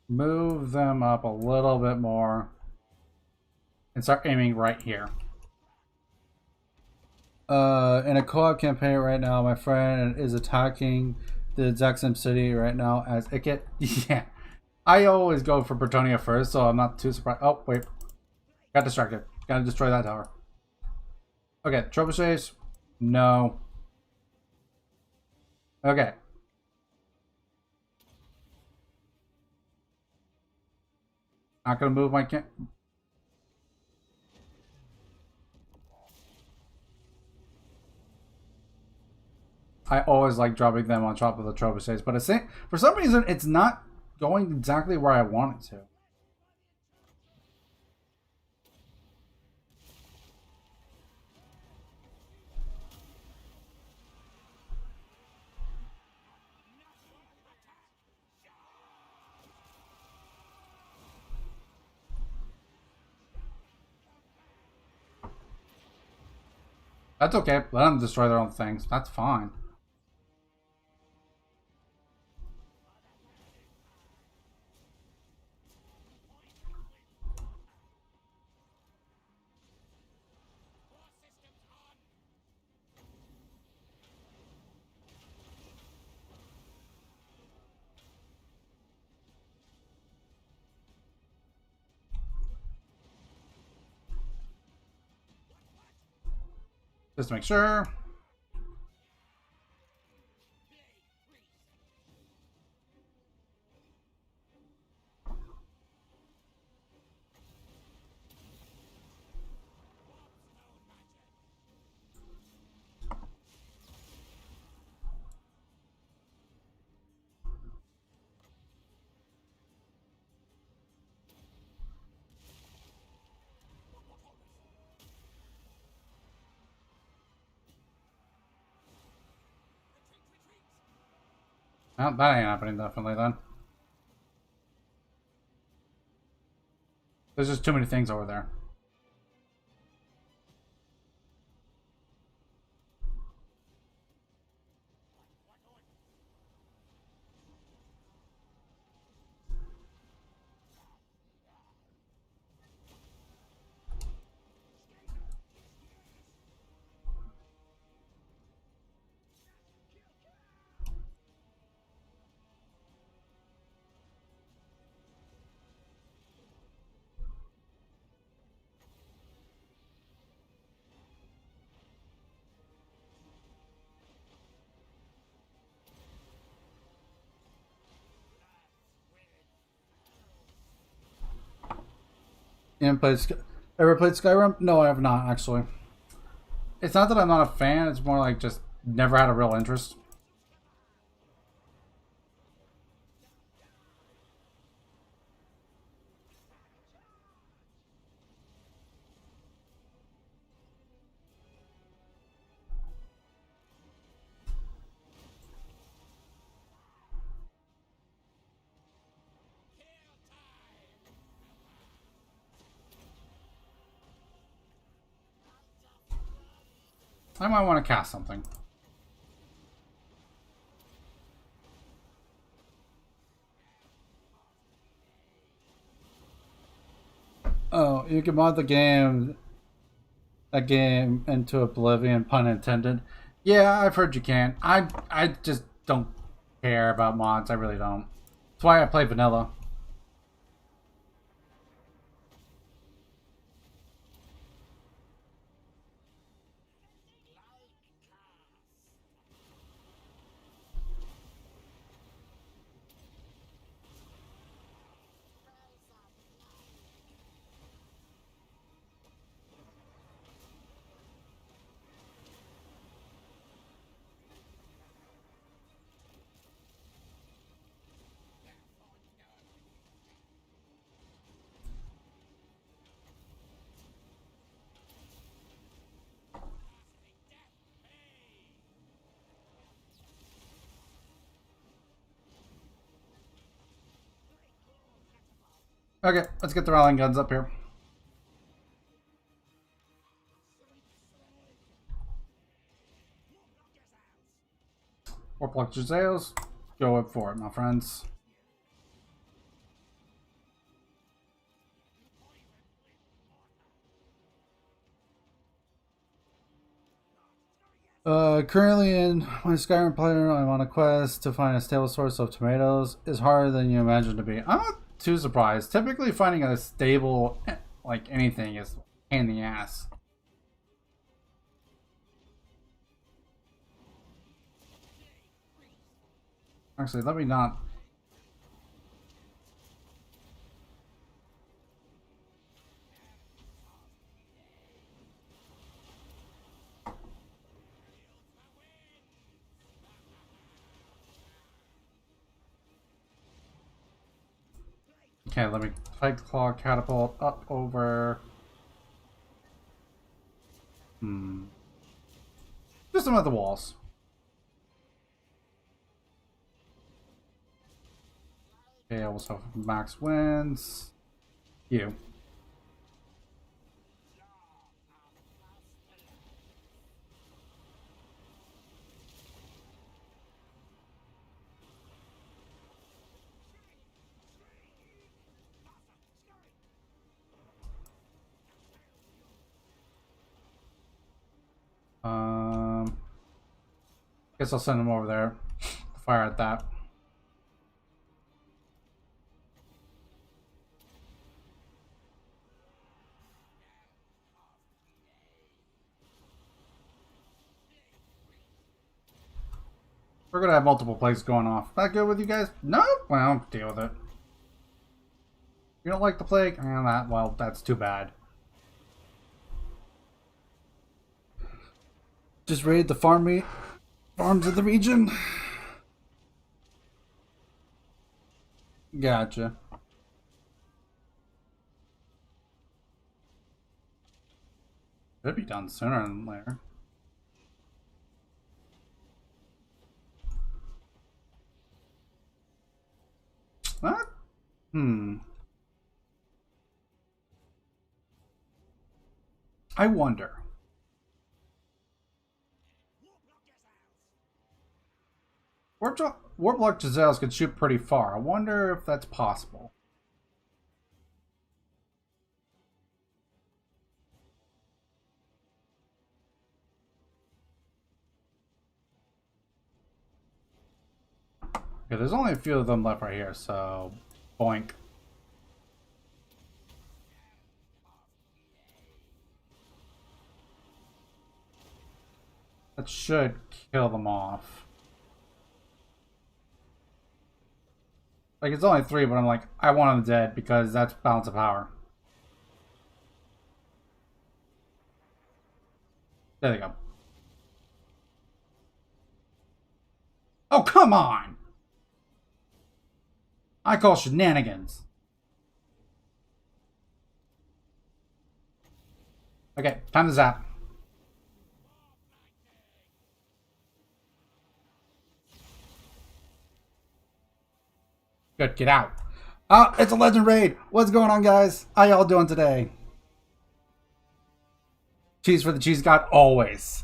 Move them up a little bit more. And start aiming right here. In a co-op campaign right now, my friend is attacking the exact same city right now as Ikit. Yeah. I always go for Bretonia first, so I'm not too surprised. Oh, wait. Got distracted. Gotta destroy that tower. Okay, trebuchets. No. Okay. Not gonna move my camp. I always like dropping them on top of the trebuchets, but it's, for some reason it's not going exactly where I want it to. That's okay. Let them destroy their own things. That's fine. Just to make sure. Well, that ain't happening definitely then. There's just too many things over there. You ever played Skyrim? No, I have not actually. It's not that I'm not a fan, it's more like just never had a real interest. I might want to cast something. Oh, you can mod a game into oblivion, pun intended. Yeah, I've heard you can. I just don't care about mods. I really don't. That's why I play vanilla. Okay, let's get the rallying guns up here. Warplock Giseos, go up for it, my friends. Currently in my Skyrim player, I'm on a quest to find a stable source of tomatoes. Is harder than you imagine to be. I'm not too surprised. Typically, finding a stable, like anything, is a pain in the ass. Actually, let me not. Okay, let me Ikit Claw Catapult up over. Just some of the walls. Okay, I also have max wins. You. Guess I'll send them over there. Fire at that. We're gonna have multiple plays going off. That good with you guys? No? Well, deal with it. You don't like the plague? Well, that's too bad. Just raid the farms of the region. Gotcha. Should be done sooner than later. What? I wonder. Warplock Giseos could shoot pretty far. I wonder if that's possible. Okay, there's only a few of them left right here, so boink. That should kill them off. Like, it's only 3, but I'm like, I want them dead because that's balance of power. There they go. Oh, come on! I call shenanigans. Okay, time to zap. Good, get out. It's a legend raid. What's going on, guys? How y'all doing today? Cheese for the cheese god, always.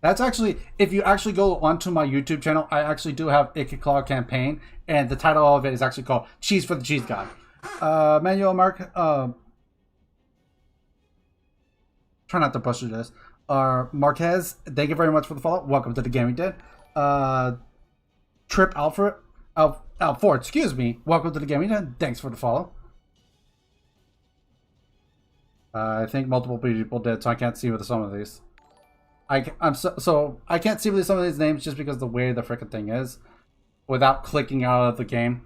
That's actually, if you actually go onto my YouTube channel, I actually do have Ikit Claw Campaign, and the title of it is actually called Cheese for the Cheese God. Manuel Mark, try not to push through this. Marquez, thank you very much for the follow. Welcome to the Gaming Den. Trip Alfred, Alford, excuse me. Welcome to the Gaming Den. Thanks for the follow. I think multiple people did, so I can't see with some of these. I'm so I can't see with some of these names just because the way the freaking thing is, without clicking out of the game.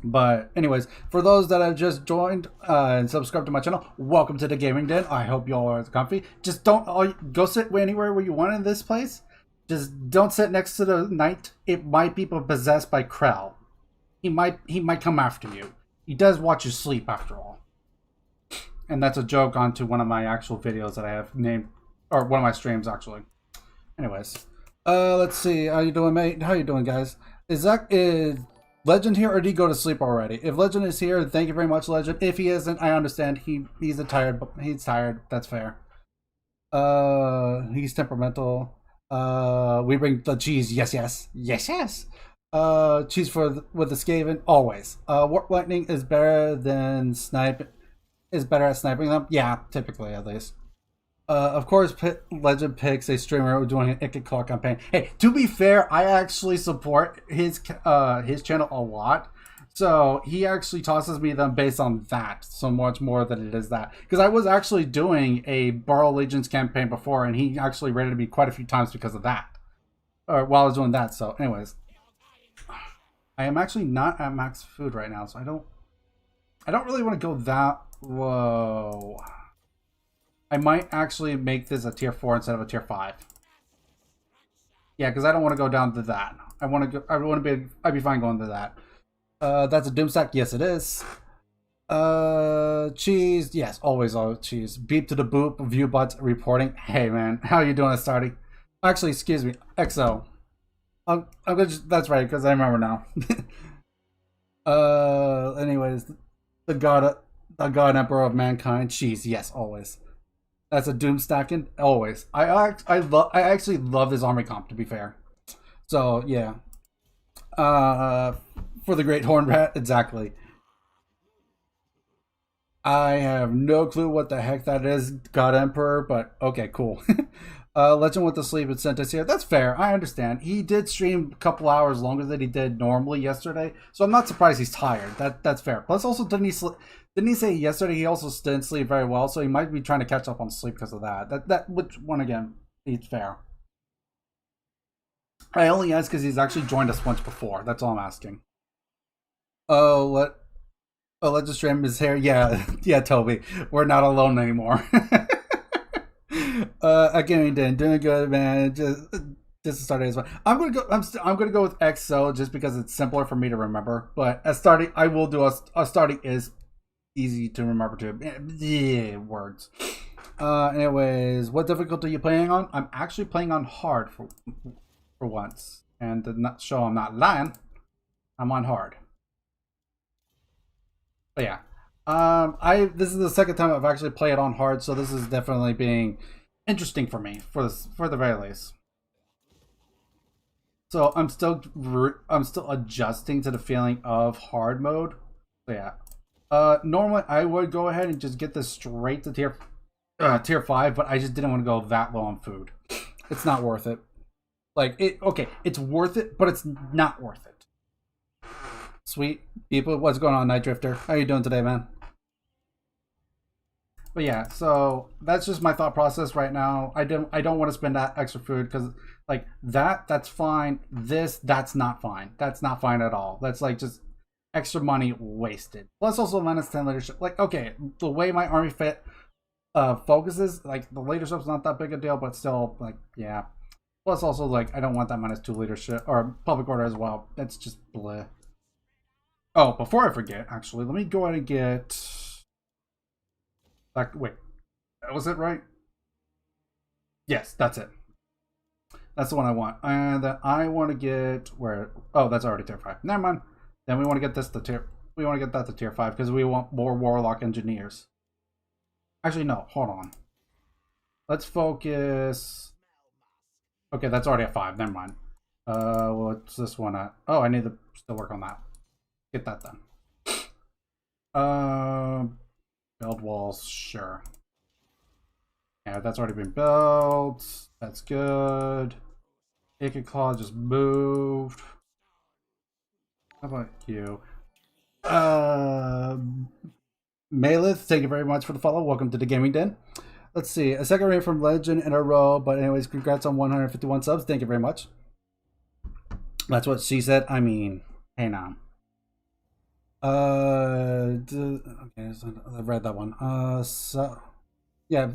But anyways, for those that have just joined and subscribed to my channel, welcome to the Gaming Den. I hope you all are comfy. Just don't go sit anywhere where you want in this place. Just don't sit next to the knight. It might be possessed by Krell. He might come after you. He does watch you sleep after all. And that's a joke onto one of my actual videos that I have named, or one of my streams actually. Anyways, let's see. How you doing, mate? How you doing, guys? Is Legend here, or did he go to sleep already? If Legend is here, thank you very much, Legend. If he isn't, I understand. He's tired. He's tired. That's fair. He's temperamental. We bring the cheese. Yes, yes, yes, yes. Cheese with the Skaven always. Warp Lightning is better than is better at sniping them. Yeah, typically at least. Of course, Legend picks a streamer doing an Ikit Claw campaign. Hey, to be fair, I actually support his channel a lot. So he actually tosses me them based on that so much more than it is that. Because I was actually doing a Borrow Legends campaign before, and he actually rated me quite a few times because of that. Or while I was doing that. So anyways, I am actually not at max food right now, so I don't really want to go that low. I might actually make this a tier 4 instead of a tier 5. Yeah, because I don't want to go down to that. I'd be fine going to that. That's a Doomstack. Yes, it is. Cheese. Yes, always cheese. Beep to the boop. View buds reporting. Hey, man. How you doing, Starty? Actually, excuse me. XO. I'm gonna that's right, because I remember now. Anyways. The God Emperor of Mankind. Cheese. Yes, always. That's a doom stacking. Always. I actually love this army comp, to be fair. So yeah. For the Great Horned Rat, exactly. I have no clue what the heck that is, God Emperor, but okay, cool. Legend with the sleep and sent us here. That's fair. I understand. He did stream a couple hours longer than he did normally yesterday, so I'm not surprised he's tired. That's fair. Plus, also didn't he say yesterday he also didn't sleep very well, so he might be trying to catch up on sleep because of that. Which one again? It's fair. I only ask because he's actually joined us once before. That's all I'm asking. Let's just stream his hair. Yeah, yeah, Toby. We're not alone anymore. Again, doing good, man. Just to start as well. I'm gonna go with XO just because it's simpler for me to remember. But as starting, I will do a starting is easy to remember too. Yeah, words. Anyways, what difficulty are you playing on? I'm actually playing on hard for once, and to not show I'm not lying, I'm on hard. But yeah, this is the second time I've actually played on hard, so this is definitely being interesting for me for the very least. So I'm still adjusting to the feeling of hard mode. So yeah, normally I would go ahead and just get this straight to tier 5, but I just didn't want to go that low on food. It's not worth it. Like okay, it's worth it, but it's not worth it. Sweet people, what's going on, Night Drifter? How you doing today, man? But yeah, so that's just my thought process right now. I don't want to spend that extra food because like that's fine. That's not fine. That's not fine at all. That's like just extra money wasted. Plus also minus 10 leadership. Like okay, the way my army fit, focuses. Like the later stuff's not that big a deal, but still, like, yeah. Plus, also, like, I don't want that -2 leadership or public order as well. That's just bleh. Oh, before I forget, actually, let me go ahead and get. Like, wait, was it right? Yes, that's it. That's the one I want. And then I want to get where? Oh, that's already tier 5. Never mind. Then we want to get this to tier. We want to get that to tier 5 because we want more warlock engineers. Actually, no. Hold on. Let's focus. Okay, that's already a 5. Never mind. What's this one at? Oh, I need to still work on that. Get that done. Build walls, sure. Yeah, that's already been built. That's good. Ikit Claw just moved. How about you? Malith, thank you very much for the follow. Welcome to the Gaming Den. Let's see. A second raid from Legend in a row. But anyways, congrats on 151 subs. Thank you very much. That's what she said. I mean, hey now. Okay, I read that one. So yeah,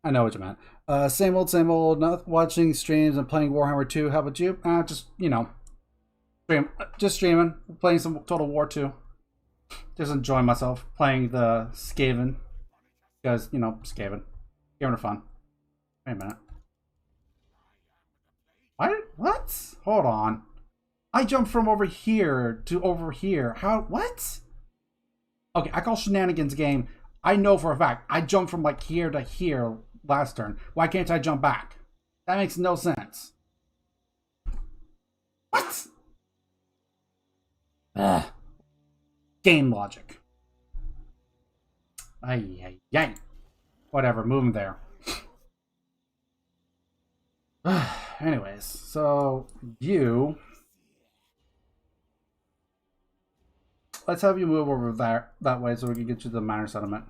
I know what you meant. Same old. Not watching streams and playing Warhammer 2. How about you? Just streaming, playing some Total War 2. Just enjoying myself playing the Skaven because Skaven are fun. Wait a minute. What? Hold on. I jumped from over here to over here. How? What? Okay, I call shenanigans game. I know for a fact I jumped from like here to here last turn. Why can't I jump back? That makes no sense. What? Ugh. Game logic. Ay. Whatever, move him there. Anyways, so you. Let's have you move over there that way so we can get you the minor settlement.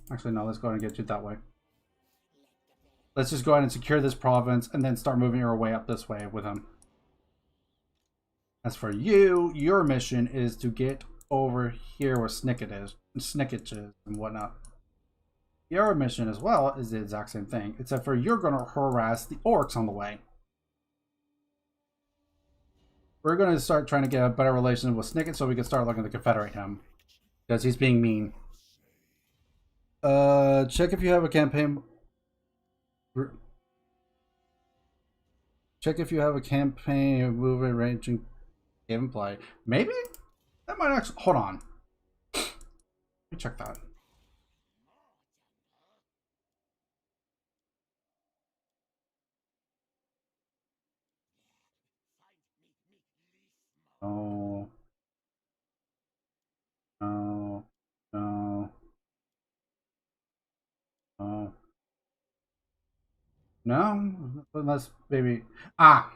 Actually, no, let's go ahead and get you that way. Let's just go ahead and secure this province and then start moving our way up this way with him. As for you, your mission is to get over here where Snicket is and whatnot. Your mission as well is the exact same thing, except for you're going to harass the orcs on the way. We're going to start trying to get a better relation with Snicket so we can start looking to confederate him. Because he's being mean. Check if you have a campaign... Check if you have a campaign movement ranging game play. Maybe? That might actually... Hold on. Let me check that. Oh. No. No. No. No? Unless maybe... Ah!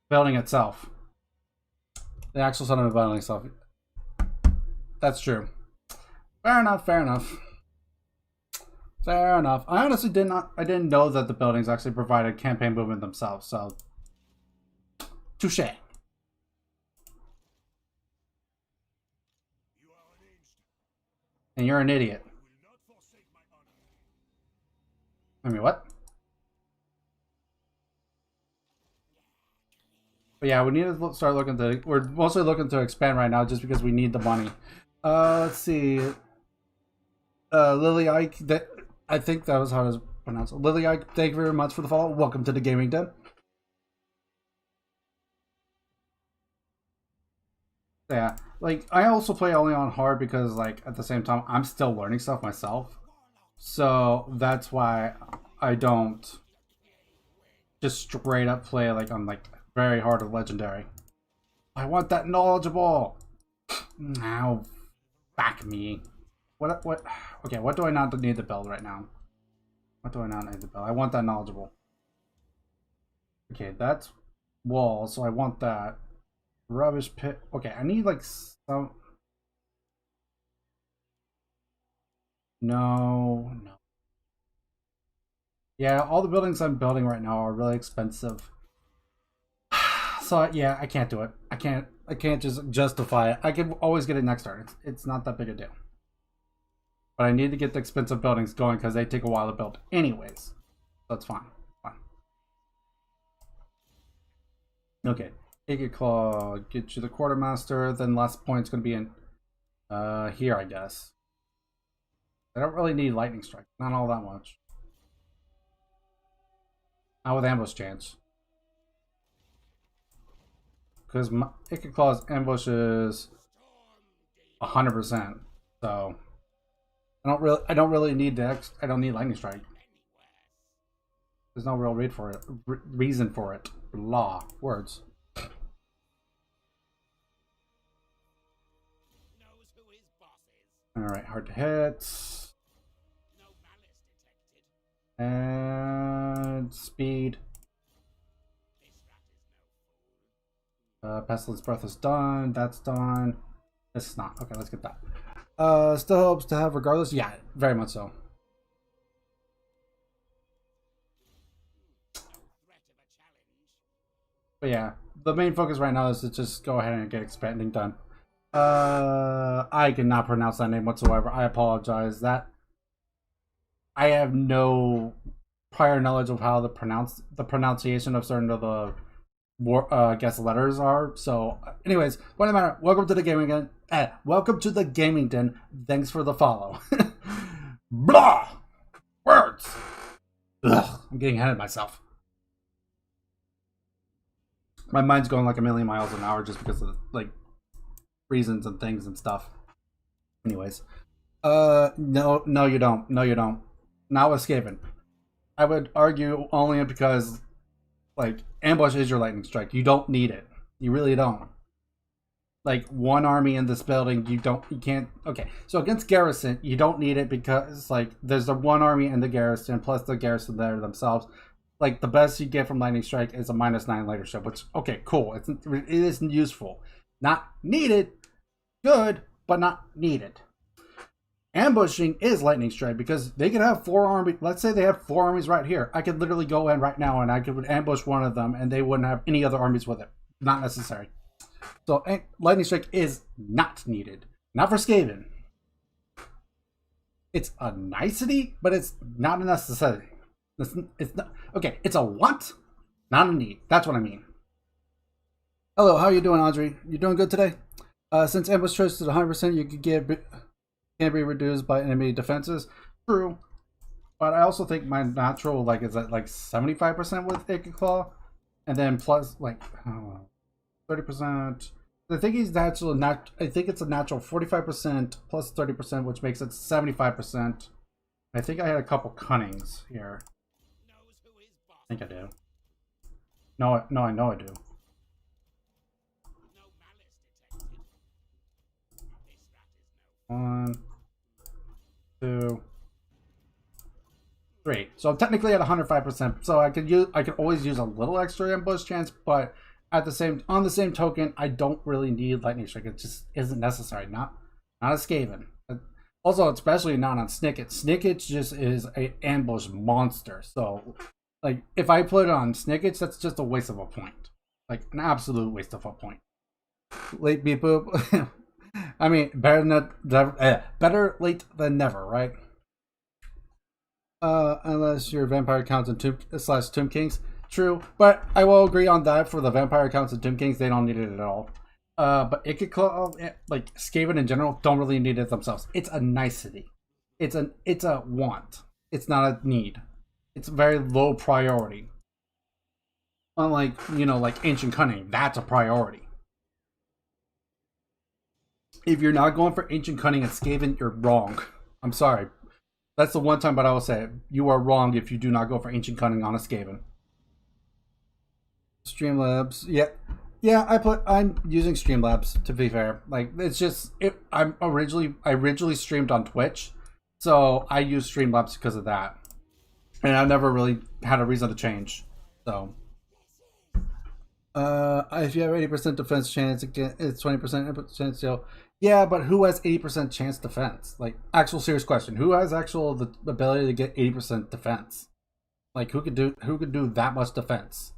Building itself. The actual son of the building itself. That's true. Fair enough, fair enough. Fair enough. I honestly didn't know that the buildings actually provided campaign movement themselves, so... Touche. And you're an idiot. I mean, what? But yeah, we need to start looking to... We're mostly looking to expand right now just because we need the money. Let's see. Lily Ike... I think that was how it was pronounced. Lily Ike, thank you very much for the follow. Welcome to the Gaming Den. Yeah, like, I also play only on hard because, like, at the same time, I'm still learning stuff myself. So, that's why I don't just straight up play, like, on, like, very hard or legendary. I want that knowledgeable! Now, back me. What, okay, what do I not need to build right now? What do I not need to build? I want that knowledgeable. Okay, that's wall, so I want that. Rubbish pit. Okay, I need like some... No. Yeah, all the buildings I'm building right now are really expensive. So yeah, I can't do it. I can't just justify it. I can always get it next turn. It's not that big a deal. But I need to get the expensive buildings going because they take a while to build anyways. That's fine. Okay. Ikit Claw, get you the quartermaster. Then last point's going to be in here, I guess. I don't really need lightning strike. Not all that much. Not with ambush chance. Because Ikit Claw's ambush is 100%. So I don't really need I don't need lightning strike. There's no real reason for it. Law. Words. Alright, hard to hit. And speed. Pestilence Breath is done. That's done. This is not. Okay, let's get that. Still hopes to have regardless. Yeah, very much so. But yeah, the main focus right now is to just go ahead and get expanding done. I cannot pronounce that name whatsoever. I apologize. That I have no prior knowledge of how the pronunciation of certain of the I guess letters are. So, anyways, what matter? Welcome to the gaming den. Welcome to the gaming den. Thanks for the follow. Blah words. Ugh, I'm getting ahead of myself. My mind's going like a million miles an hour just because of like reasons and things and stuff. Anyways, no, you don't. No, you don't. Not with Skaven. I would argue only because, like, ambush is your lightning strike. You don't need it. You really don't. Like, one army in this building, you can't. Okay, so against garrison, you don't need it because, like, there's the one army in the garrison plus the garrison there themselves. Like, the best you get from lightning strike is a -9 leadership, which, okay, cool. It is useful. Not needed. Good, but not needed. Ambushing is lightning strike because they could have 4 armies. Let's say they have 4 armies right here. I could literally go in right now and I could ambush one of them and they wouldn't have any other armies with it. Not necessary. So lightning strike is not needed. Not for Skaven. It's a nicety, but it's not a necessity. It's not okay. It's a want, not a need. That's what I mean. Hello, how are you doing, Audrey? You doing good today? Since ambush choice is 100%, you could can be reduced by enemy defenses. True, but I also think my natural is at 75% with Ikit Claw, and then plus 30%. I think he's natural. I think it's a natural 45% plus 30%, which makes it 75%. I think I had a couple cunnings here. I think I do. No, I know I do. 1, 2, 3. So I'm technically at 105%. So I could always use a little extra ambush chance, but on the same token, I don't really need lightning strike. It just isn't necessary. Not a Skaven. Also, especially not on Snicket. Snicket just is an ambush monster. So, like, if I put it on Snicket, that's just a waste of a point. Like, an absolute waste of a point. Late beep boop. I mean, better late than never, right? Unless your vampire counts and Tomb Kings. True, but I will agree on that. For the vampire counts and Tomb Kings, they don't need it at all. But Ikit Claw, like Skaven in general, don't really need it themselves. It's a nicety. It's a want. It's not a need. It's very low priority. Unlike, like Ancient Cunning, that's a priority. If you're not going for Ancient Cunning and Skaven, you're wrong. I'm sorry. That's the one time, but I will say it. You are wrong if you do not go for Ancient Cunning on a Skaven. Streamlabs, yeah. I'm using Streamlabs, to be fair. Like, it's just I originally streamed on Twitch, so I use Streamlabs because of that, and I never really had a reason to change. So, if you have 80% defense chance, it's 20% chance. Yeah, but who has 80% chance defense? Like, actual serious question: who has the ability to get 80% defense? Like, who could do that much defense?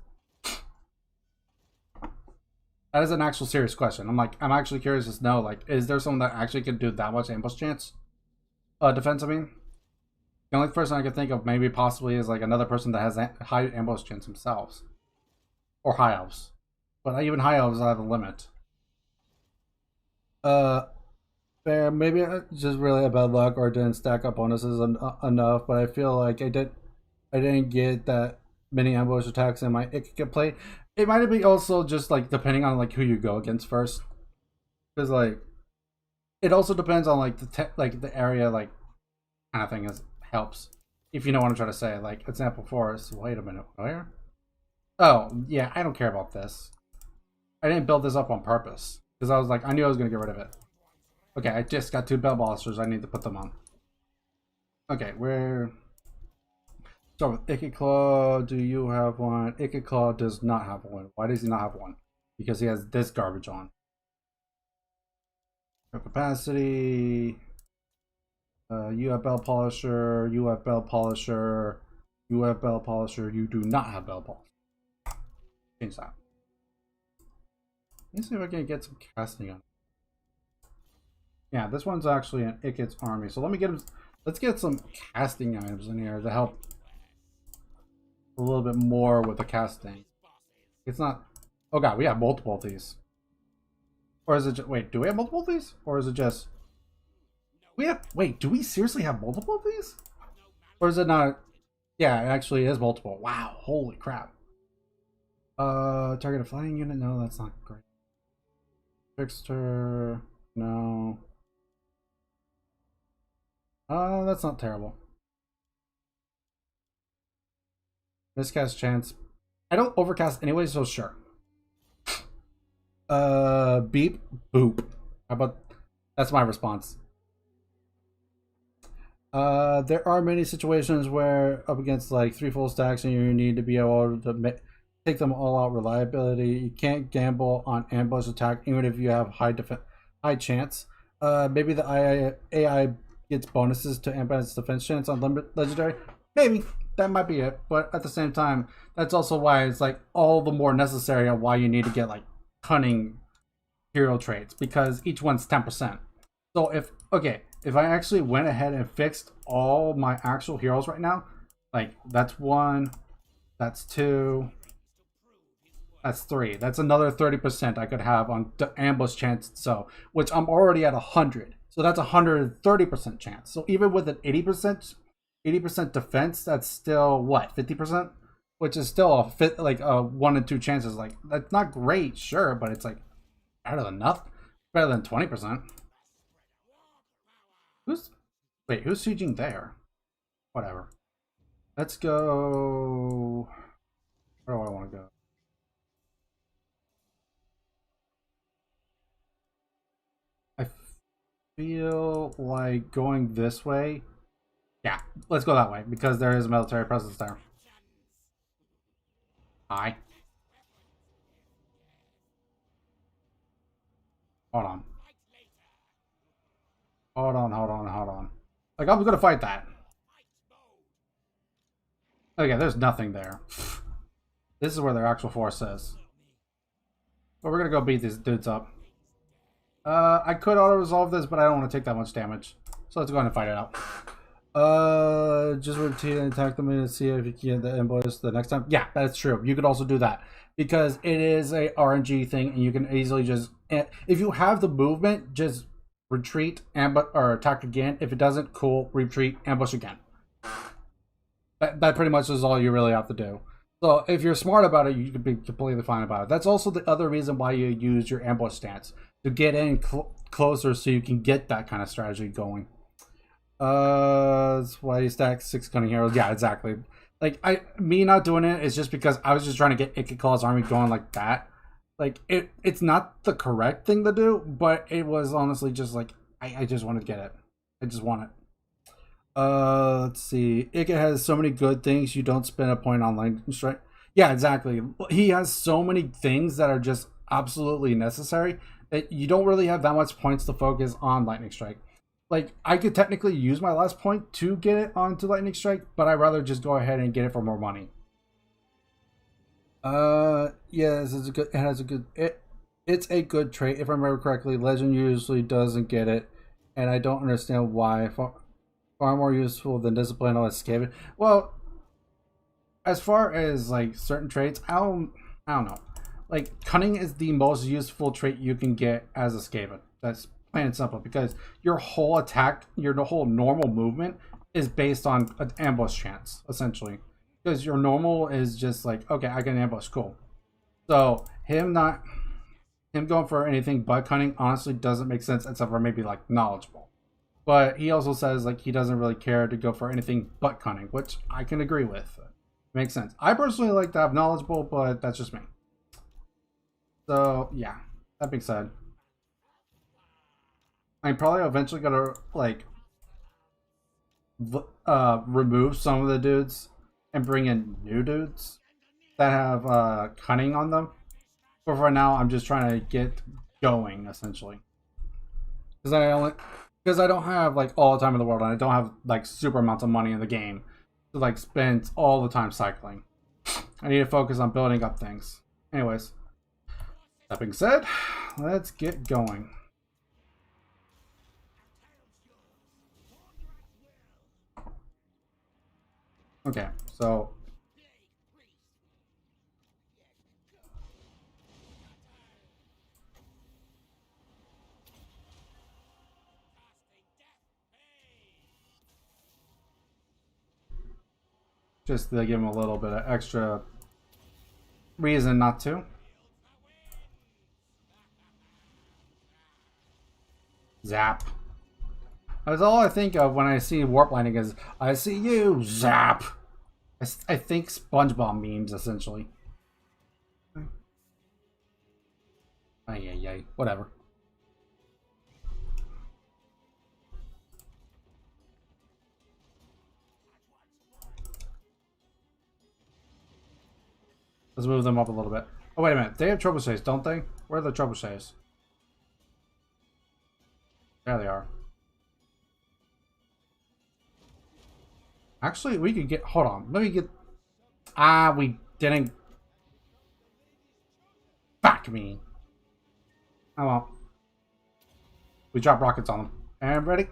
That is an actual serious question. I'm actually curious to know, like, is there someone that actually can do that much ambush chance? defense. I mean, the only person I could think of maybe possibly is like another person that has high ambush chance themselves, or high elves. But even high elves have a limit. Fair. Maybe it's just really a bad luck or didn't stack up bonuses enough. But I feel like I didn't get that many ambush attacks in my Ikit play. It might be also just like depending on like who you go against first, because like it also depends on like the area like kind of thing is helps. If you know what I'm trying to say, like example forest. Wait a minute, where? Oh yeah, I don't care about this. I didn't build this up on purpose because I was like I knew I was gonna get rid of it. Okay, I just got 2 bell ballisters. I need to put them on. Okay, where? So with Ikit Claw, do you have one? Ikit Claw does not have one. Why does he not have one? Because he has this garbage on. Capacity. You have bell polisher. You have bell polisher. You have bell polisher. You do not have bell polisher. Change that. Let me see if I can get some casting on. Yeah, this one's actually an Ikit's army. So let me get him. Let's get some casting items in here to help a little bit more with the casting. It's not. Oh god, we have multiple of these. Or is it just, wait, do we have multiple of these? Or is it just we have, wait, do we seriously have multiple of these? Or is it not? Yeah, it actually is multiple. Wow, holy crap. Target a flying unit? No, that's not great. Trickster, no. That's not terrible. Miscast chance. I don't overcast anyway, so sure. Beep, boop. How about that's my response. There are many situations where up against like 3 full stacks and you need to be able to take them all out reliability. You can't gamble on ambush attack even if you have high chance. Maybe the AI gets bonuses to ambush defense chance on legendary. Maybe that might be it, but at the same time, that's also why it's like all the more necessary on why you need to get like cunning hero traits because each one's 10%. So if I actually went ahead and fixed all my actual heroes right now, like that's 1, that's 2, that's 3. That's another 30% I could have on the ambush chance. So which I'm already at 100. So that's 130% chance. So even with an 80% defense, that's still what 50%, which is still a fit like a 1 in 2 chances. Like that's not great, sure, but it's like better than nothing. Better than 20%. Who's sieging there? Whatever. Let's go. Where do I want to go? I feel like going this way. Yeah, let's go that way because there is a military presence there. Hi. Hold on. Hold on. Like, I was gonna fight that. Okay, there's nothing there. This is where their actual force is. But we're gonna go beat these dudes up. I could auto-resolve this, but I don't want to take that much damage. So let's go ahead and fight it out. Just routine and attack them and see if you can get the ambush the next time. Yeah, that's true. You could also do that. Because it is a RNG thing, and you can easily just... If you have the movement, just retreat, ambush, or attack again. If it doesn't, cool, retreat, ambush again. That pretty much is all you really have to do. So if you're smart about it, you can be completely fine about it. That's also the other reason why you use your ambush stance. To get in closer so you can get that kind of strategy going. That's why you stack 6 cunning heroes. Yeah, exactly. Like, me not doing it is just because I was just trying to get Ikit Claw's army going like that. Like, it's not the correct thing to do, but it was honestly just like, I just wanted to get it. I just want it. Let's see. Ikit has so many good things you don't spend a point on lightning strike. Yeah, exactly. He has so many things that are just absolutely necessary that you don't really have that much points to focus on lightning strike. Like, I could technically use my last point to get it onto lightning strike, but I'd rather just go ahead and get it for more money. Yes, it's a good. It has a good. It's a good trait if I remember correctly. Legend usually doesn't get it, and I don't understand why. Far more useful than discipline or escape. Well, as far as like certain traits, I don't know. Like cunning is the most useful trait you can get as a Skaven. That's plain and simple because your whole attack, your whole normal movement is based on an ambush chance, essentially. Because your normal is just like, okay, I get an ambush, cool. So him going for anything but cunning honestly doesn't make sense except for maybe like knowledgeable. But he also says like he doesn't really care to go for anything but cunning, which I can agree with. Makes sense. I personally like to have knowledgeable, but that's just me. So yeah, that being said, I'm probably eventually gonna like remove some of the dudes and bring in new dudes that have cunning on them. But for now, I'm just trying to get going essentially because I don't have like all the time in the world and I don't have like super amounts of money in the game to like spend all the time cycling. I need to focus on building up things. Anyways, that being said, let's get going. Okay, so just to give him a little bit of extra reason not to. Zap. That's all I think of when I see warp lightning is, I see you, zap. I think SpongeBob memes, essentially. Ay, whatever. Let's move them up a little bit. Oh, wait a minute. They have trebuchets, don't they? Where are the trebuchets? There they are. Actually, we could get... Hold on. Let me get... Ah, we didn't... Fuck me. Oh, well. We drop rockets on them. And ready?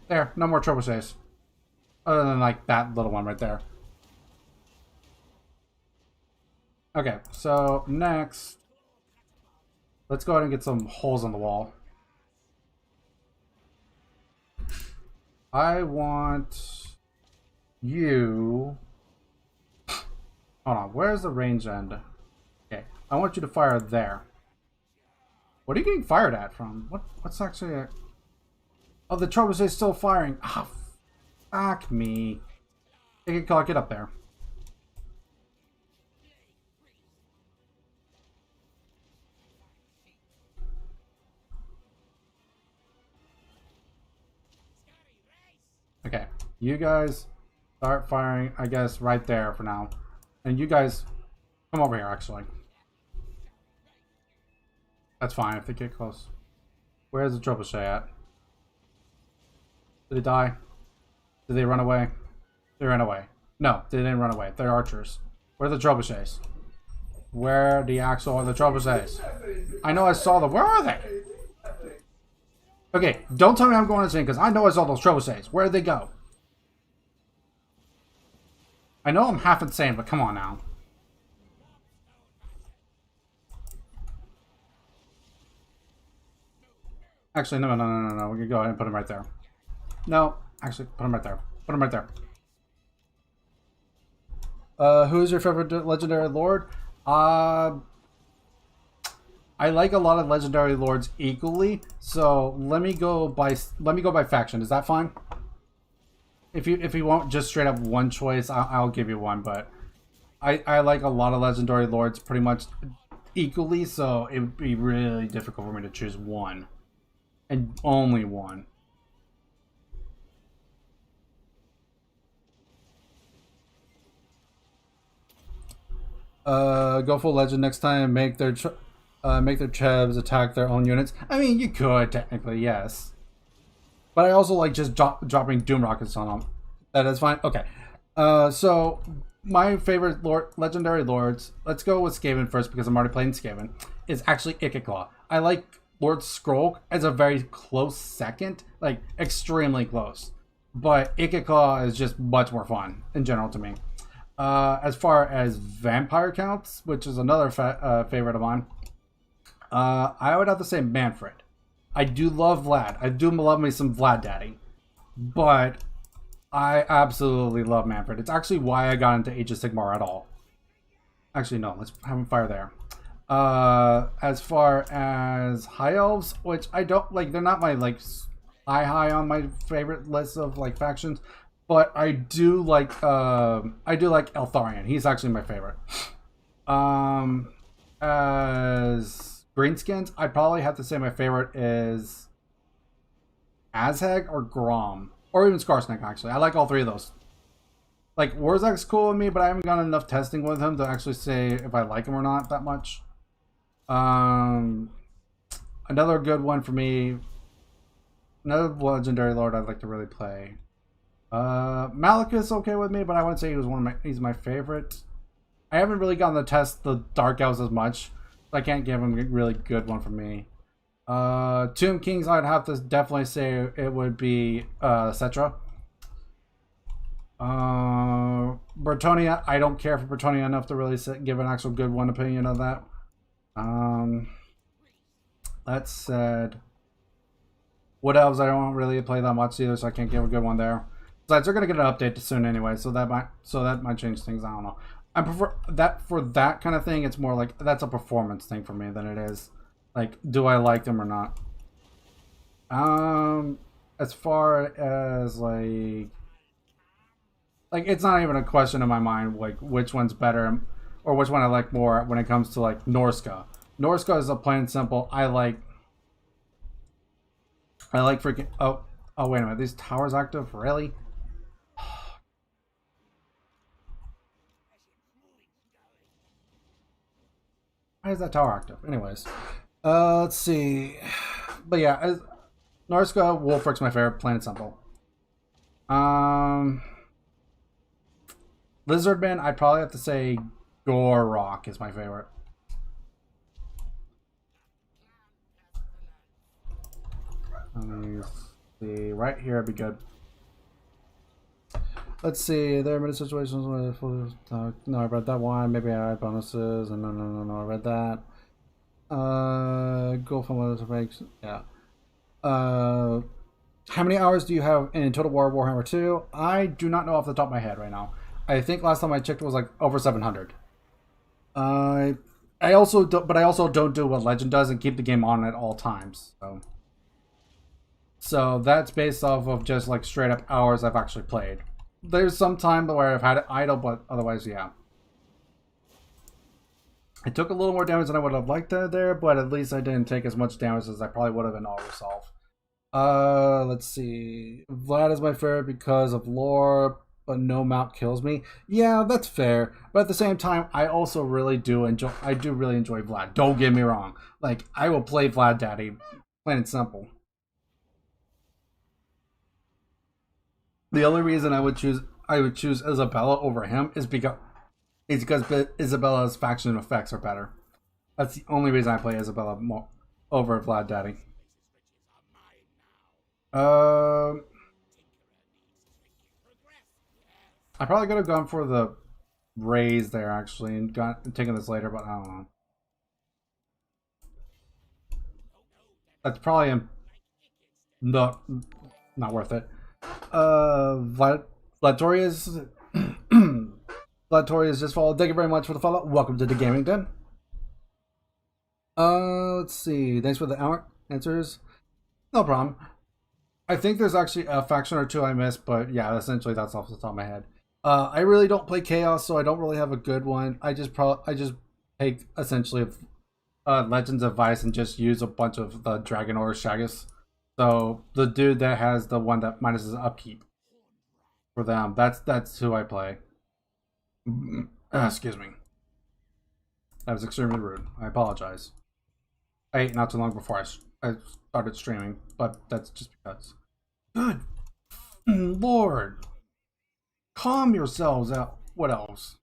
There. No more trebuchets. Other than, like, that little one right there. Okay, so next, let's go ahead and get some holes on the wall. I want you... Hold on, where's the range end? Okay, I want you to fire there. What are you getting fired at from? What's actually a... Oh, the trebuchet is still firing. Ah, fuck me. Ikit Claw, get up there. Okay, you guys start firing, I guess, right there for now. And you guys, come over here, actually. That's fine if they get close. Where's the trebuchet at? Did they die? Did they run away? They ran away. No, they didn't run away. They're archers. Where are the trebuchets? Where the actual are the trebuchets? I know I saw them. Where are they? Okay, don't tell me I'm going insane because I know I saw those trebuchets. Where did they go? I know I'm half insane, but come on now. Actually, no. We can go ahead and put him right there. No, actually, put him right there. Put him right there. Who's your favorite legendary lord? I like a lot of legendary lords equally, so let me go by faction. Is that fine? If you want just straight up one choice, I'll give you one. But I like a lot of legendary lords pretty much equally, so it would be really difficult for me to choose one, and only one. Go full legend next time. Make their chebs attack their own units. I mean, you could technically, yes. But I also like just dropping doom rockets on them. That is fine. Okay. So my favorite legendary lords. Let's go with Skaven first because I'm already playing Skaven. Is actually Ikit Claw. I like Lord Scroll as a very close second, like extremely close. But Ikit Claw is just much more fun in general to me. As far as vampire counts, which is another favorite of mine, I would have to say Manfred. I do love Vlad. I do love me some Vlad Daddy, but I absolutely love Manfred. It's actually why I got into Age of Sigmar at all. Actually, no. Let's have him fire there. As far as High Elves, which I don't like, they're not my like high on my favorite list of like factions, but I do like Eltharion. He's actually my favorite. As Greenskins, I'd probably have to say my favorite is Azheg or Grom. Or even Skarsnik, actually. I like all three of those. Like, Warzak's cool with me, but I haven't done enough testing with him to actually say if I like him or not that much. Another good one for me. Another legendary lord I'd like to really play. Malekith's okay with me, but I wouldn't say he's my favorite. I haven't really gotten to test the Dark Elves as much, so I can't give him a really good one for me. Tomb Kings, I'd have to definitely say it would be Cetra. Bretonia, I don't care for Bretonia enough to really give an actual good one opinion of that. That said, Wood Elves I don't really play that much either, so I can't give a good one there. Besides, they're gonna get an update soon anyway, so that might change things. I don't know. I prefer that for that kind of thing. It's more like that's a performance thing for me than it is like, do I like them or not? As far as like it's not even a question in my mind, like which one's better or which one I like more when it comes to like Norska. Norska is a plain and simple. I like freaking. Oh, wait a minute. These towers active? Really? Why is that tower active? Anyways, let's see. But yeah, Norska Wolfrick's my favorite. Plain and simple. Lizardman, I'd probably have to say Gorok is my favorite. Let me see. Right here would be good. Let's see. There are many situations where no, I read that one. Maybe I had bonuses. And no, I read that. Go from what it makes. Yeah. How many hours do you have in Total War Warhammer 2? I do not know off the top of my head right now. I think last time I checked it was like over 700. I also don't do what Legend does and keep the game on at all times. So that's based off of just like straight up hours I've actually played. There's some time where I've had it idle, but otherwise, yeah. I took a little more damage than I would have liked there, but at least I didn't take as much damage as I probably would have in all resolve. Let's see. Vlad is my favorite because of lore, but no mount kills me. Yeah, that's fair. But at the same time, I also really do enjoy. I do really enjoy Vlad. Don't get me wrong. Like, I will play Vlad Daddy, plain and simple. The only reason I would choose Isabella over him is because Isabella's faction effects are better. That's the only reason I play Isabella over Vlad Daddy. I probably could have gone for the raise there actually and taken this later, but I don't know. That's probably not worth it. Vlatoria's Vlatoria's just followed. Thank you very much for the follow. Welcome to the Gaming Den. Let's see. Thanks for the answers. No problem. I think there's actually a faction or two I missed, but yeah, essentially that's off the top of my head. I really don't play Chaos, so I don't really have a good one. I just take essentially Legends of Vice and just use a bunch of the Dragon or Shagus. So the dude that has the one that minuses upkeep for them, that's who I play. Excuse me. That was extremely rude. I apologize. I ate not too long before I started streaming, but that's just because. Good Lord. calm yourselves out. What else?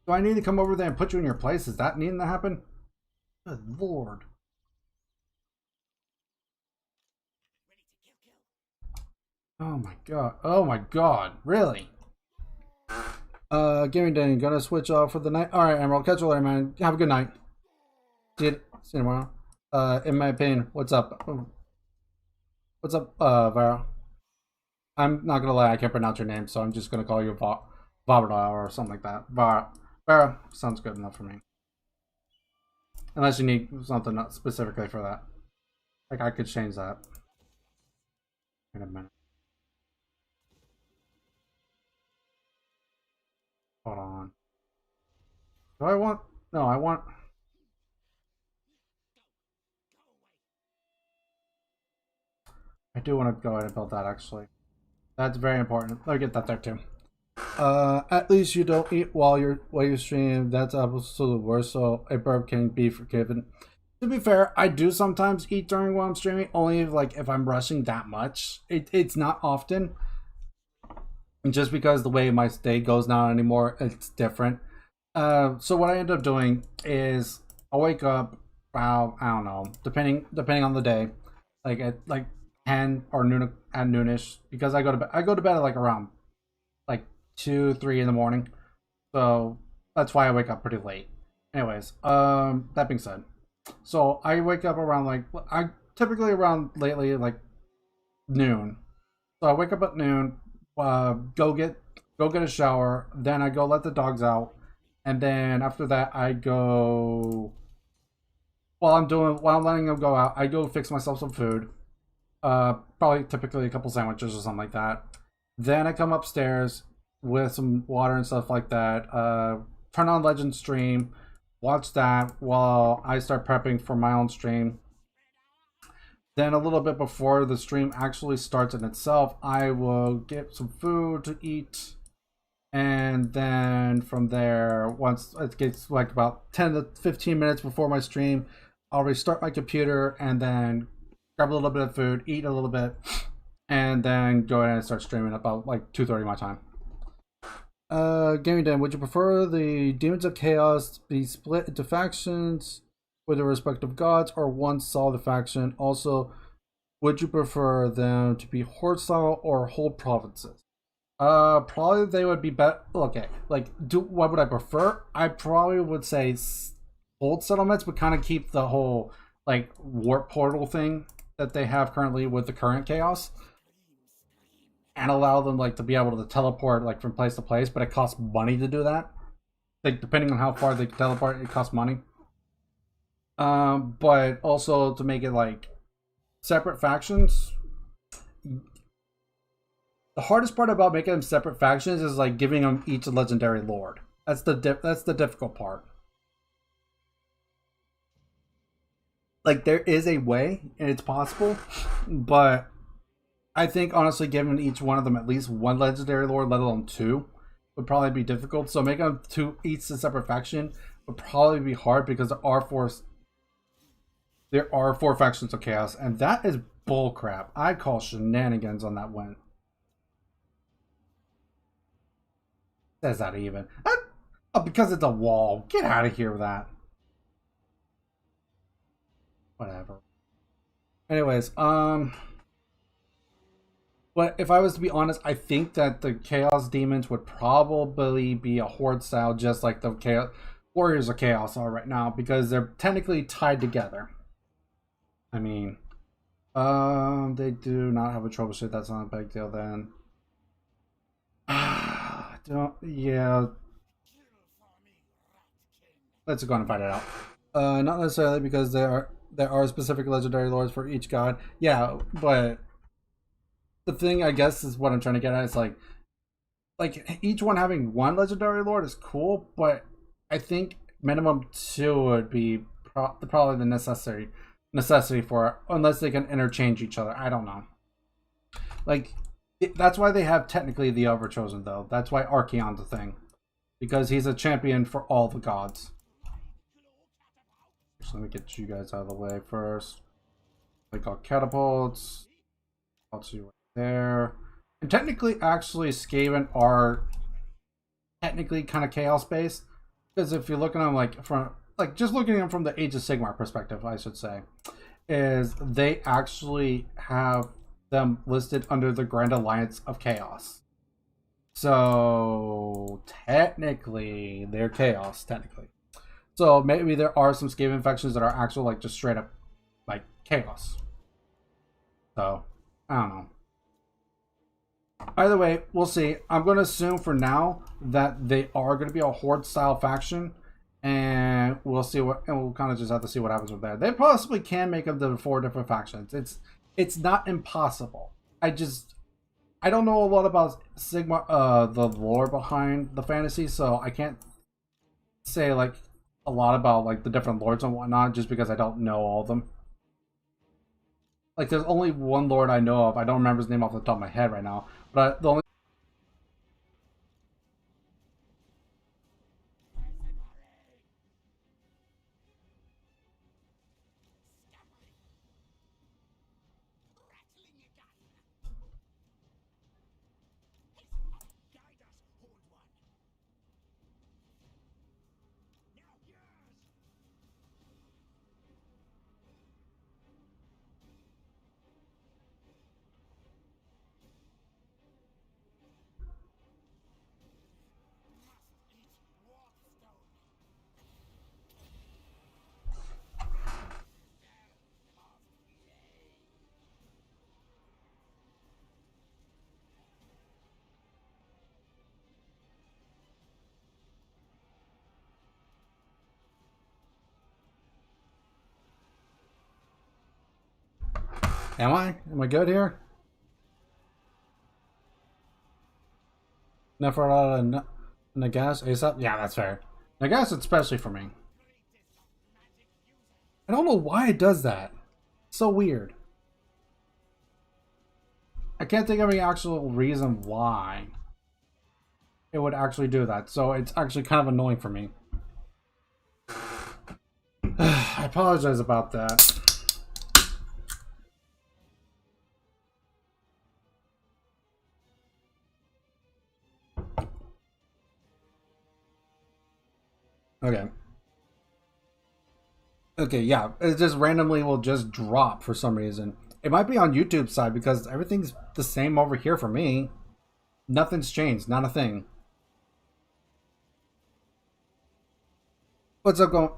Do I need to come over there and put you in your place? Is that needing to happen? Good lord. Oh my god. Oh my god. Really? Gaming day, gonna switch off for the night. Alright, Emerald, catch you later, man. Have a good night. See you tomorrow. In my opinion, what's up? What's up, Vera? I'm not gonna lie, I can't pronounce your name, so I'm just gonna call you Vavra or something like that. Vera sounds good enough for me. Unless you need something not specifically for that. Like, I could change that. Wait a minute. Hold on. Do I want... No, I want... I do want to go ahead and build that, actually. That's very important. Let me get that there, too. At least you don't eat while you stream. That's absolutely worse, so a burp can be forgiven. To be fair, I do sometimes eat during while I'm streaming, only if I'm rushing that much. It's not often. Just because the way my day goes now anymore, it's different. So what I end up doing is I wake up about, I don't know, depending on the day, at 10 or noon at noonish, because I go to bed at around 2-3 in the morning. So that's why I wake up pretty late. Anyways, that being said, so I wake up around I typically around lately noon. So I wake up at noon, go get a shower, then I go let the dogs out, and then after that I go while I'm letting them go out, I go fix myself some food. Probably typically a couple sandwiches or something like that. Then I come upstairs with some water and stuff like that. Turn on Legend stream, watch that while I start prepping for my own stream. Then a little bit before the stream actually starts in itself, I will get some food to eat. And then from there, once it gets about 10 to 15 minutes before my stream, I'll restart my computer and then grab a little bit of food, eat a little bit, and then go ahead and start streaming about 2:30 my time. Gaming Den, would you prefer the Demons of Chaos be split into factions with their respective gods, or one solid faction? Also, would you prefer them to be horde style or hold provinces? Probably they would be better. Okay, what would I prefer? I probably would say hold settlements, but kind of keep the whole warp portal thing that they have currently with the current chaos, and allow them to be able to teleport from place to place, but it costs money to do that. Depending on how far they can teleport, it costs money. But also to make it separate factions. The hardest part about making them separate factions is giving them each a legendary lord. That's the difficult part. There is a way, and it's possible, but I think honestly giving each one of them at least one legendary lord, let alone two, would probably be difficult. So making them two each a separate faction would probably be hard, because there are four factions of chaos, and that is bullcrap. I call shenanigans on that one. Says that even? Oh, because it's a wall. Get out of here with that. Whatever. Anyways, but if I was to be honest, I think that the Chaos Demons would probably be a horde style, just like the Chaos Warriors of Chaos are right now, because they're technically tied together. I mean, they do not have a troubleshoot. That's not a big deal then. Yeah. Let's go and find it out. Not necessarily, because there are specific legendary lords for each god. Yeah, but the thing, I guess, is what I'm trying to get at is each one having one legendary lord is cool, but I think minimum two would be probably the necessity for it, unless they can interchange each other. I don't know. That's why they have technically the Overchosen, though. That's why Archeon's a thing, because he's a champion for all the gods. So let me get you guys out of the way first. All catapults. I'll see you right there. And technically, actually, Skaven are technically kind of chaos based, because if you're looking at them like from like just looking at them from the Age of Sigmar perspective, I should say, is they actually have them listed under the Grand Alliance of Chaos. So technically, they're chaos. Technically, so maybe there are some Skaven factions that are actual like just straight up like chaos. So I don't know. Either way, we'll see. I'm going to assume for now that they are going to be a horde style faction, and we'll see what, and we'll kind of just have to see what happens with that. They possibly can make up the 4 different factions. It's not impossible. I don't know a lot about Sigma, the lore behind the fantasy, so I can't say like a lot about like the different lords and whatnot, just because I don't know all of them. Like, there's only one lord I know of. I don't remember his name off the top of my head right now, but the only Rattling a gun. Guide us, hold one. Now yours. Must eat warpstone. am I? Am I good here? Neferata Nagas ASAP? Yeah, that's fair. Nagas especially for me. I don't know why it does that. It's so weird. I can't think of any actual reason why it would actually do that. So it's actually kind of annoying for me. I apologize about that. Okay. Okay, yeah. It just randomly will just drop for some reason. It might be on YouTube side because everything's the same over here for me. Nothing's changed. Not a thing. What's up going?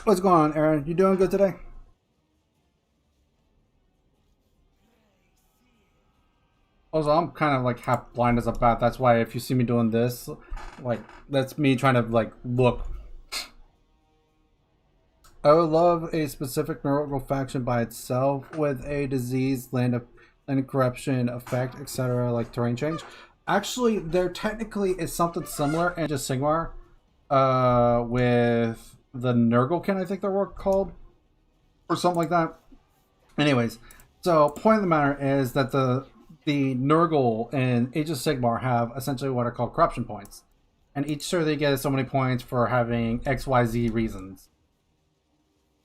What's going on, Aaron? You doing good today? Also, I'm kind of like half blind as a bat. That's why if you see me doing this, like that's me trying to like look. I would love a specific miracle faction by itself with a disease, land corruption effect, etc. Like terrain change. Actually, there technically is something similar in just Sigmar, with the Nurglekin, I think they're called, or something like that. Anyways, so point of the matter is that the Nurgle and Age of Sigmar have essentially what are called corruption points, and each year they get so many points for having XYZ reasons.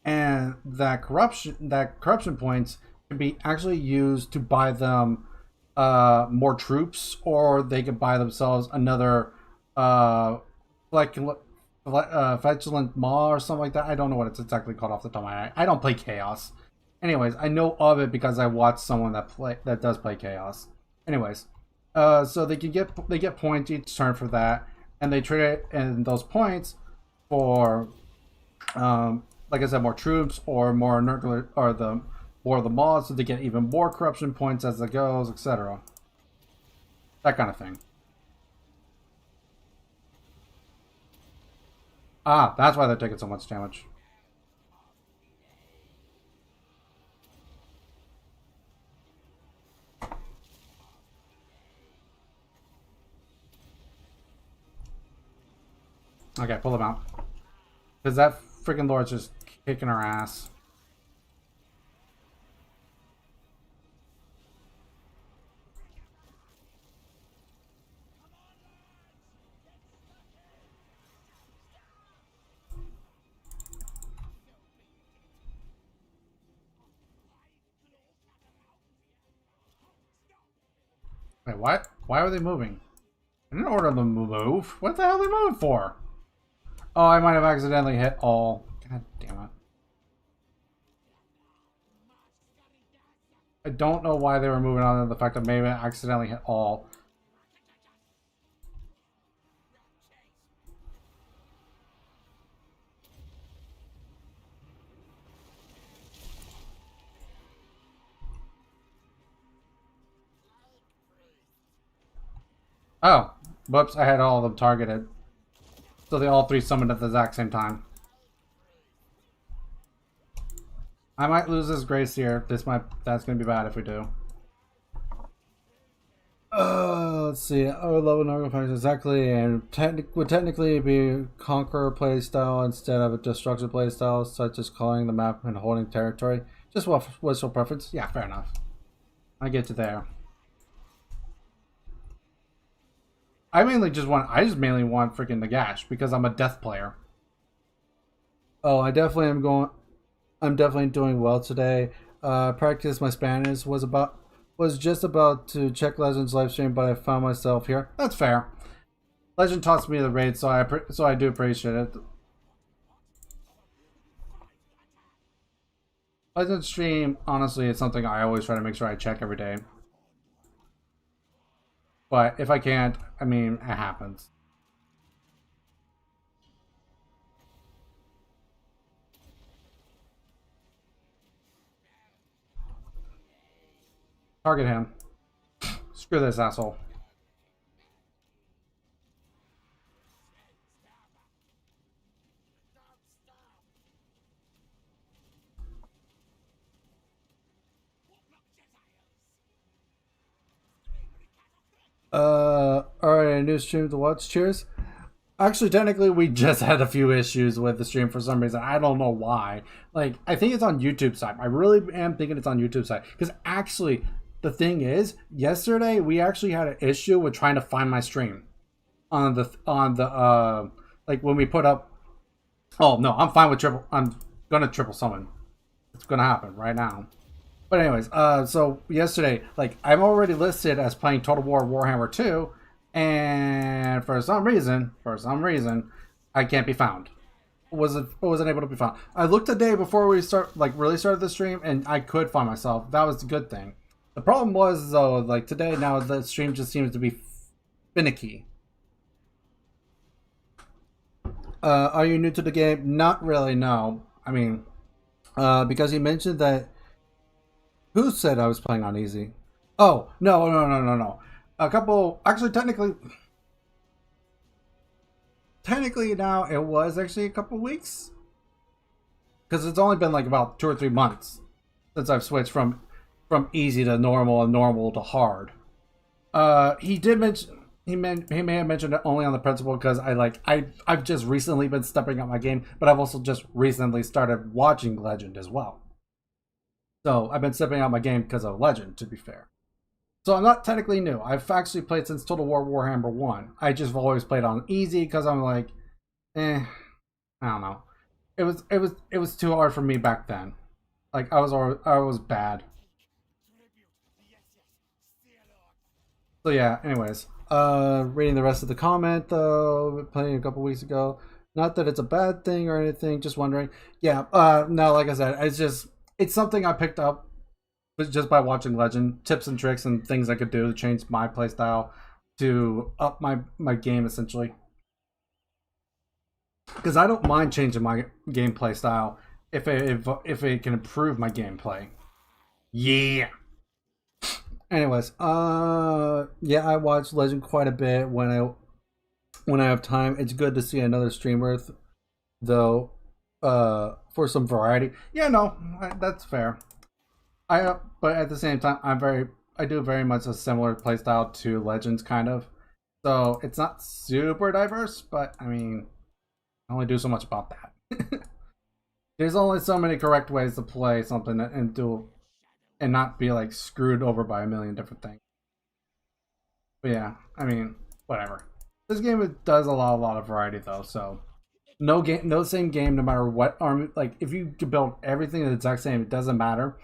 And that corruption points can be actually used to buy them more troops, or they can buy themselves another like Fetchland Maw or something like that. I don't know what it's exactly called off the top of my head. I don't play Chaos. Anyways, I know of it because I watched someone that does play Chaos. Anyways, so they get points each turn for that, and they trade it in those points for like I said, more troops or more nuclear or the more of the mods, so they get even more corruption points as it goes, etc. That kind of thing. Ah, that's why they're taking so much damage. Okay, pull them out. Because that freaking Lord's just kicking our ass. Wait, what? Why are they moving? I didn't order them to move. What the hell are they moving for? Oh, I might have accidentally hit all. God damn it. I don't know why they were moving on to the fact that maybe I accidentally hit all. Oh, whoops, I had all of them targeted. So they all three summoned at the exact same time. I might lose this grace here. That's gonna be bad if we do. Let's see. I would love an artifact exactly, and would technically be conqueror playstyle instead of a destruction playstyle, such as calling the map and holding territory. Just wishful preference. Yeah, fair enough. I get to there. I just mainly want freaking the gash because I'm a death player. Oh, I'm definitely doing well today. Practice my Spanish was just about to check Legend's live stream, but I found myself here. That's fair. Legend taught me the raid, so I do appreciate it. Legend stream, honestly, it's something I always try to make sure I check every day. But if I can't, I mean, it happens. Target him. Screw this asshole. Alright, a new stream to watch. Cheers. Actually, technically, we just had a few issues with the stream for some reason. I don't know why. Like, I think it's on YouTube side. I really am thinking it's on YouTube side. Because actually, the thing is, yesterday, we actually had an issue with trying to find my stream. Like, when we put up... Oh, no, I'm fine with triple... I'm gonna triple summon. It's gonna happen right now. But anyways, so yesterday, like, I'm already listed as playing Total War Warhammer 2, and for some reason, I can't be found. Wasn't able to be found. I looked a day before we really started the stream, and I could find myself. That was a good thing. The problem was, though, like, today, now the stream just seems to be finicky. Are you new to the game? Not really, no. I mean, because he mentioned that... Who said I was playing on easy? Oh, no. A couple... Actually, technically now, it was actually a couple weeks. Because it's only been like about 2 or 3 months since I've switched from easy to normal and normal to hard. He did mention... He may have mentioned it only on the principle because I've just recently been stepping up my game, but I've also just recently started watching Legend as well. So I've been stepping out my game because of Legend, to be fair. So I'm not technically new. I've actually played since Total War Warhammer 1. I just always played on easy because I'm like, I don't know. It was too hard for me back then. Like I was bad. So yeah, anyways. Reading the rest of the comment though, playing a couple weeks ago. Not that it's a bad thing or anything, just wondering. Yeah, no, like I said, it's something I picked up just by watching Legend, tips and tricks and things I could do to change my playstyle to up my game essentially. Because I don't mind changing my gameplay style if it can improve my gameplay. Yeah. Anyways, yeah, I watch Legend quite a bit when I have time. It's good to see another streamer, though, for some variety. Yeah, no, that's fair. But at the same time, I do very much a similar playstyle to Legends, kind of. So it's not super diverse, but I mean, I only do so much about that. There's only so many correct ways to play something and not be like screwed over by a million different things. But yeah, I mean, whatever. This game does allow a lot of variety though, so no same game, no matter what army. Like if you can build everything the exact same, it doesn't matter.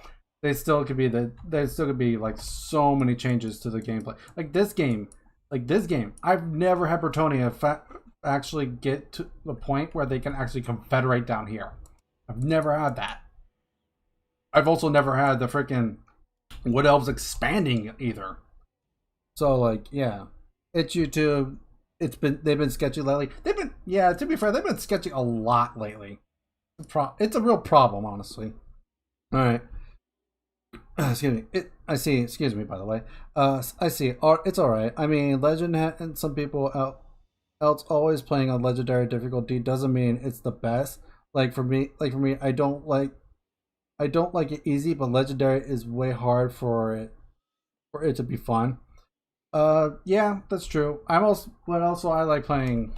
they still could be there still could be like so many changes to the gameplay. Like this game, I've never had Bretonia actually get to the point where they can actually confederate down here. I've never had that. I've also never had the freaking Wood Elves expanding either. So like, yeah, it's YouTube. They've been sketchy lately. They've been, yeah, to be fair, they've been sketching a lot lately. It's a real problem, honestly. All right. Excuse me. I see. Excuse me, by the way. I see. It's all right. I mean, Legend and some people else always playing on legendary difficulty doesn't mean it's the best. Like for me, I don't like it easy, but legendary is way hard for it to be fun. Yeah, that's true. But also I like playing.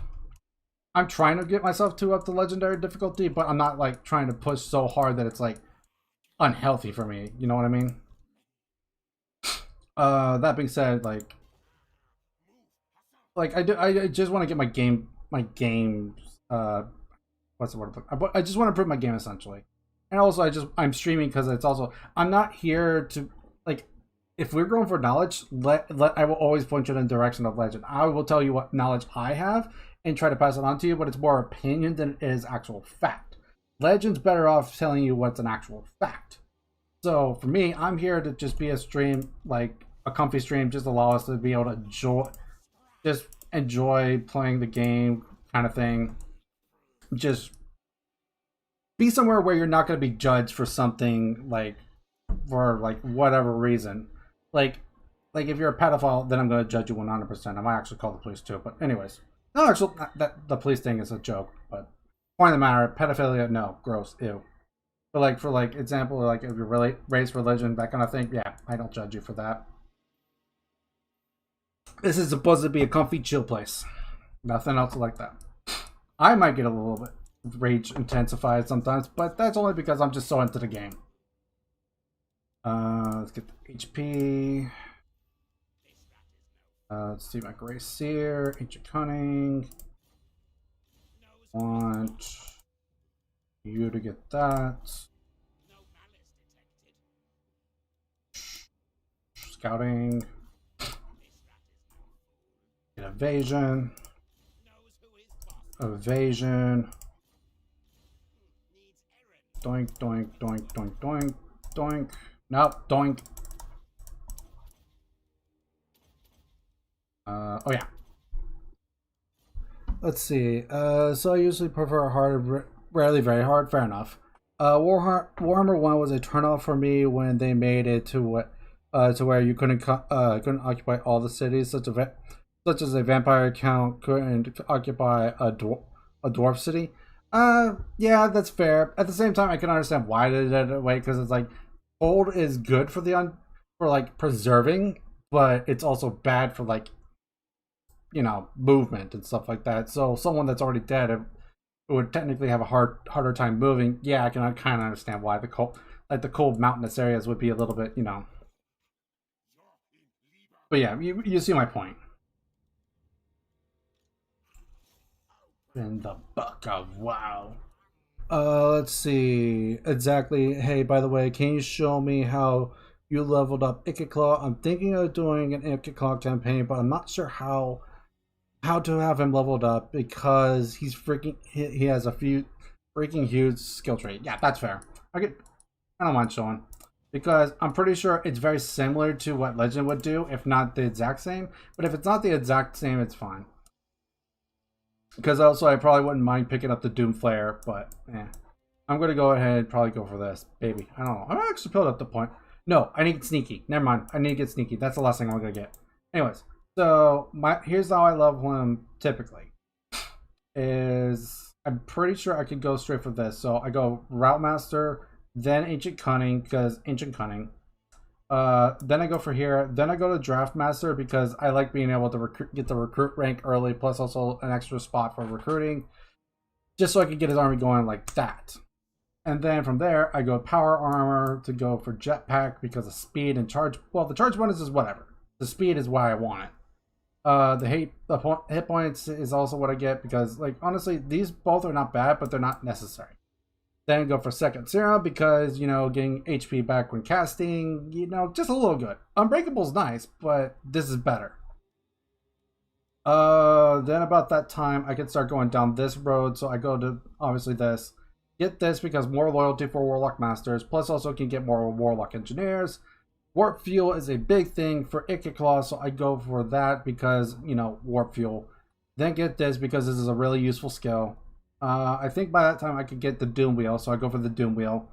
I'm trying to get myself to up to legendary difficulty, but I'm not like trying to push so hard that it's like unhealthy for me. You know what I mean? That being said, like I just want to get my game. What's the word? I just want to improve my game essentially, and also I'm streaming because it's also I'm not here to like. If we're going for knowledge, I will always point you in the direction of legend. I will tell you what knowledge I have and try to pass it on to you, but it's more opinion than it is actual fact. Legend's better off telling you what's an actual fact. So for me, I'm here to just be a stream, like a comfy stream, just allow us to be able to enjoy playing the game kind of thing. Just be somewhere where you're not going to be judged for something for whatever reason. Like if you're a pedophile, then I'm going to judge you 100%. I might actually call the police too. But anyways, no, actually, the police thing is a joke. But point of the matter, pedophilia, no, gross, ew. But for example, like if you're really race, religion, that kind of thing, yeah, I don't judge you for that. This is supposed to be a comfy, chill place. Nothing else like that. I might get a little bit rage intensified sometimes, but that's only because I'm just so into the game. Let's get the HP. Let's see my Grace here. Ancient Cunning. Want you to get that. Scouting. Get evasion. Evasion. Doink, doink, doink, doink, doink, doink. Nope, doink. Oh yeah. Let's see. So I usually prefer hard, rarely very hard. Fair enough. Warhammer 1 was a turnoff for me when they made it to where you couldn't occupy all the cities, such as a vampire count couldn't occupy a dwarf city. Yeah, that's fair. At the same time, I can understand why they did it that way, because it's like cold is good for preserving, but it's also bad for movement and stuff like that. So someone that's already dead it would technically have a harder time moving. Yeah, I can kind of understand why the cold mountainous areas would be a little bit, But yeah, you see my point. In the book of WoW. Let's see. Exactly. Hey, by the way, can you show me how you leveled up Ikit Claw? I'm thinking of doing an Ikit Claw campaign, but I'm not sure how to have him leveled up because he has a few freaking huge skill trait. Yeah, that's fair. I don't mind showing because I'm pretty sure it's very similar to what Legend would do, if not the exact same. But if it's not the exact same, it's fine. Because also, I probably wouldn't mind picking up the Doom Flare, but I'm going to go ahead and probably go for this. Baby. I don't know. I'm actually pulled up the point. No, I need Sneaky. Never mind. I need to get Sneaky. That's the last thing I'm going to get. Anyways, so here's how I level him typically. I'm pretty sure I could go straight for this. So I go Route Master, then Ancient Cunning, because Ancient Cunning. Then I go for here. Then I go to Draft Master because I like being able to get the recruit rank early, plus also an extra spot for recruiting, just so I can get his army going like that. And then from there, I go Power Armor to go for Jetpack because of speed and charge. Well, the charge bonus is whatever. The speed is why I want it. The hit points is also what I get because, honestly, these both are not bad, but they're not necessary. Then go for second serum because, you know, getting HP back when casting, you know, just a little good. Unbreakable's nice, but this is better. Then about that time, I can start going down this road. So I go to, obviously, this. Get this because more loyalty for Warlock Masters. Plus also can get more Warlock Engineers. Warp Fuel is a big thing for Ikit Claw, so I go for that because, you know, Warp Fuel. Then get this because this is a really useful skill. I think by that time I could get the Doom Wheel, so I go for the Doom Wheel.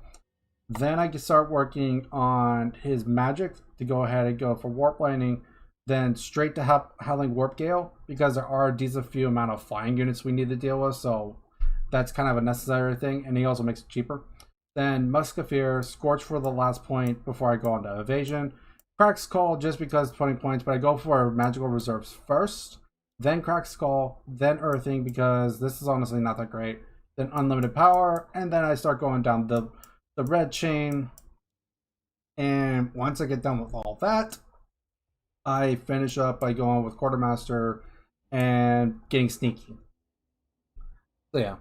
Then I can start working on his magic to go ahead and go for Warp Lightning, then straight to Howling Warp Gale because there are a decent few amount of flying units we need to deal with, so that's kind of a necessary thing, and he also makes it cheaper. Then Musketeer, Scorch for the last point before I go on to Evasion. Crack's Call just because 20 points, but I go for Magical Reserves first. Then Crack's Call, then Earthing because this is honestly not that great. Then Unlimited Power, and then I start going down the red chain. And once I get done with all that, I finish up by going with Quartermaster and getting sneaky. So yeah.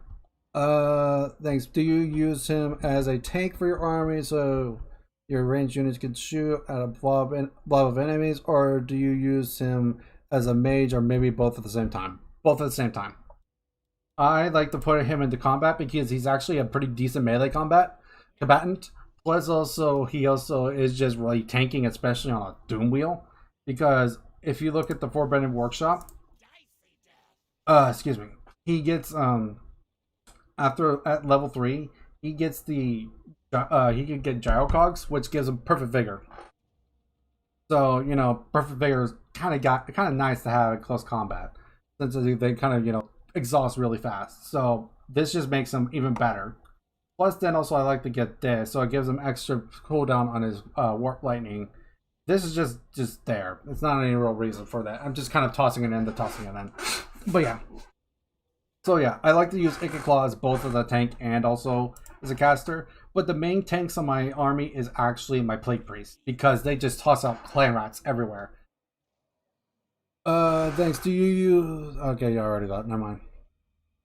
Thanks. Do you use him as a tank for your army so your ranged units can shoot at a blob of enemies, or do you use him as a mage, or maybe both at the same time? Both at the same time. I like to put him into combat because he's actually a pretty decent melee combatant. Plus, also he also is just really tanking, especially on a Doom Wheel. Because if you look at the Forbidden Workshop, excuse me, he gets after at level 3, he gets the he can get Gyrocogs, which gives him perfect vigor. So, you know, perfect vigor is kind of nice to have in close combat, since they kind of, you know, exhaust really fast. So this just makes him even better. Plus, then also I like to get this, so it gives him extra cooldown on his Warp Lightning. This is just there. It's not any real reason for that. I'm just kind of tossing it in to tossing it in. But yeah. So yeah, I like to use Ikit Claw as both as a tank and also as a caster. But the main tanks on my army is actually my Plague Priest, because they just toss out clan rats everywhere. Thanks. Do you use... Okay, you already got it. Never mind.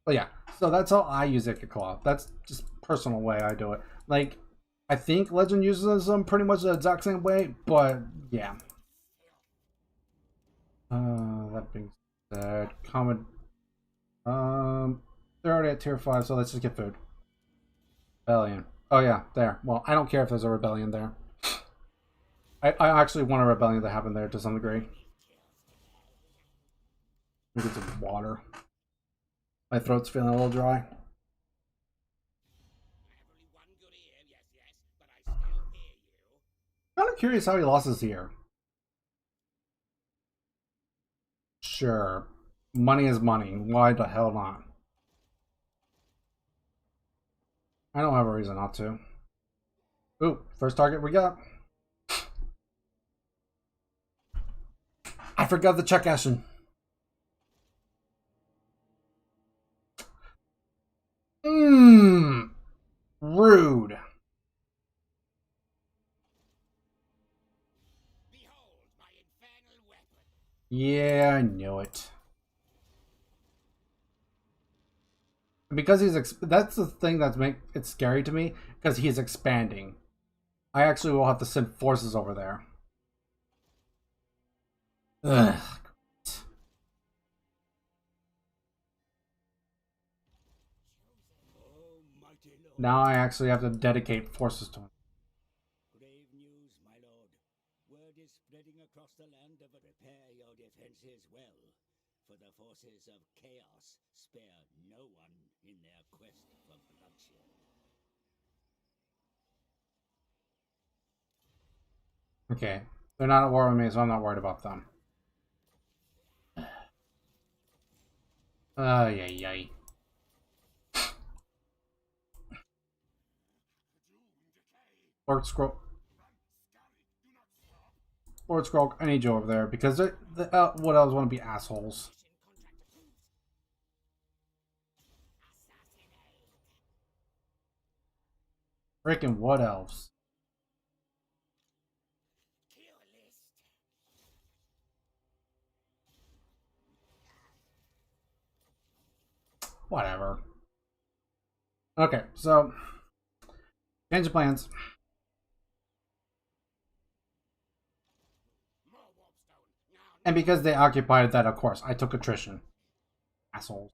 But yeah, so that's how I use Ikit Claw. That's just personal way I do it. Like, I think Legend uses them pretty much the exact same way, but yeah. That being said, common... they're already at tier 5, so let's just get food. Rebellion. Oh yeah, there. Well, I don't care if there's a rebellion there. I actually want a rebellion to happen there to some degree. Let me get some water. My throat's feeling a little dry. Kind of curious how he lost his ear. Sure. Money is money. Why the hell not? I don't have a reason not to. Ooh, first target we got. I forgot the check action. Rude. Behold my infernal weapon. Yeah, I knew it. Because that's the thing that's make it scary to me, because he's expanding. I actually will have to send forces over there. Ugh. Now I actually have to dedicate forces to him. Grave news, my lord. Word is spreading across the land of prepare your defenses well, for the forces of chaos spare no one in their quest for bloodshed. Okay. They're not at war with me, so I'm not worried about them. Yay. Lord Scroll. Lord Scroll, I need you over there, because what else want to be assholes? Freaking what else? Whatever. Okay, so Change of plans. More warpstone. Now, And because they occupied that, of course, I took attrition. Assholes.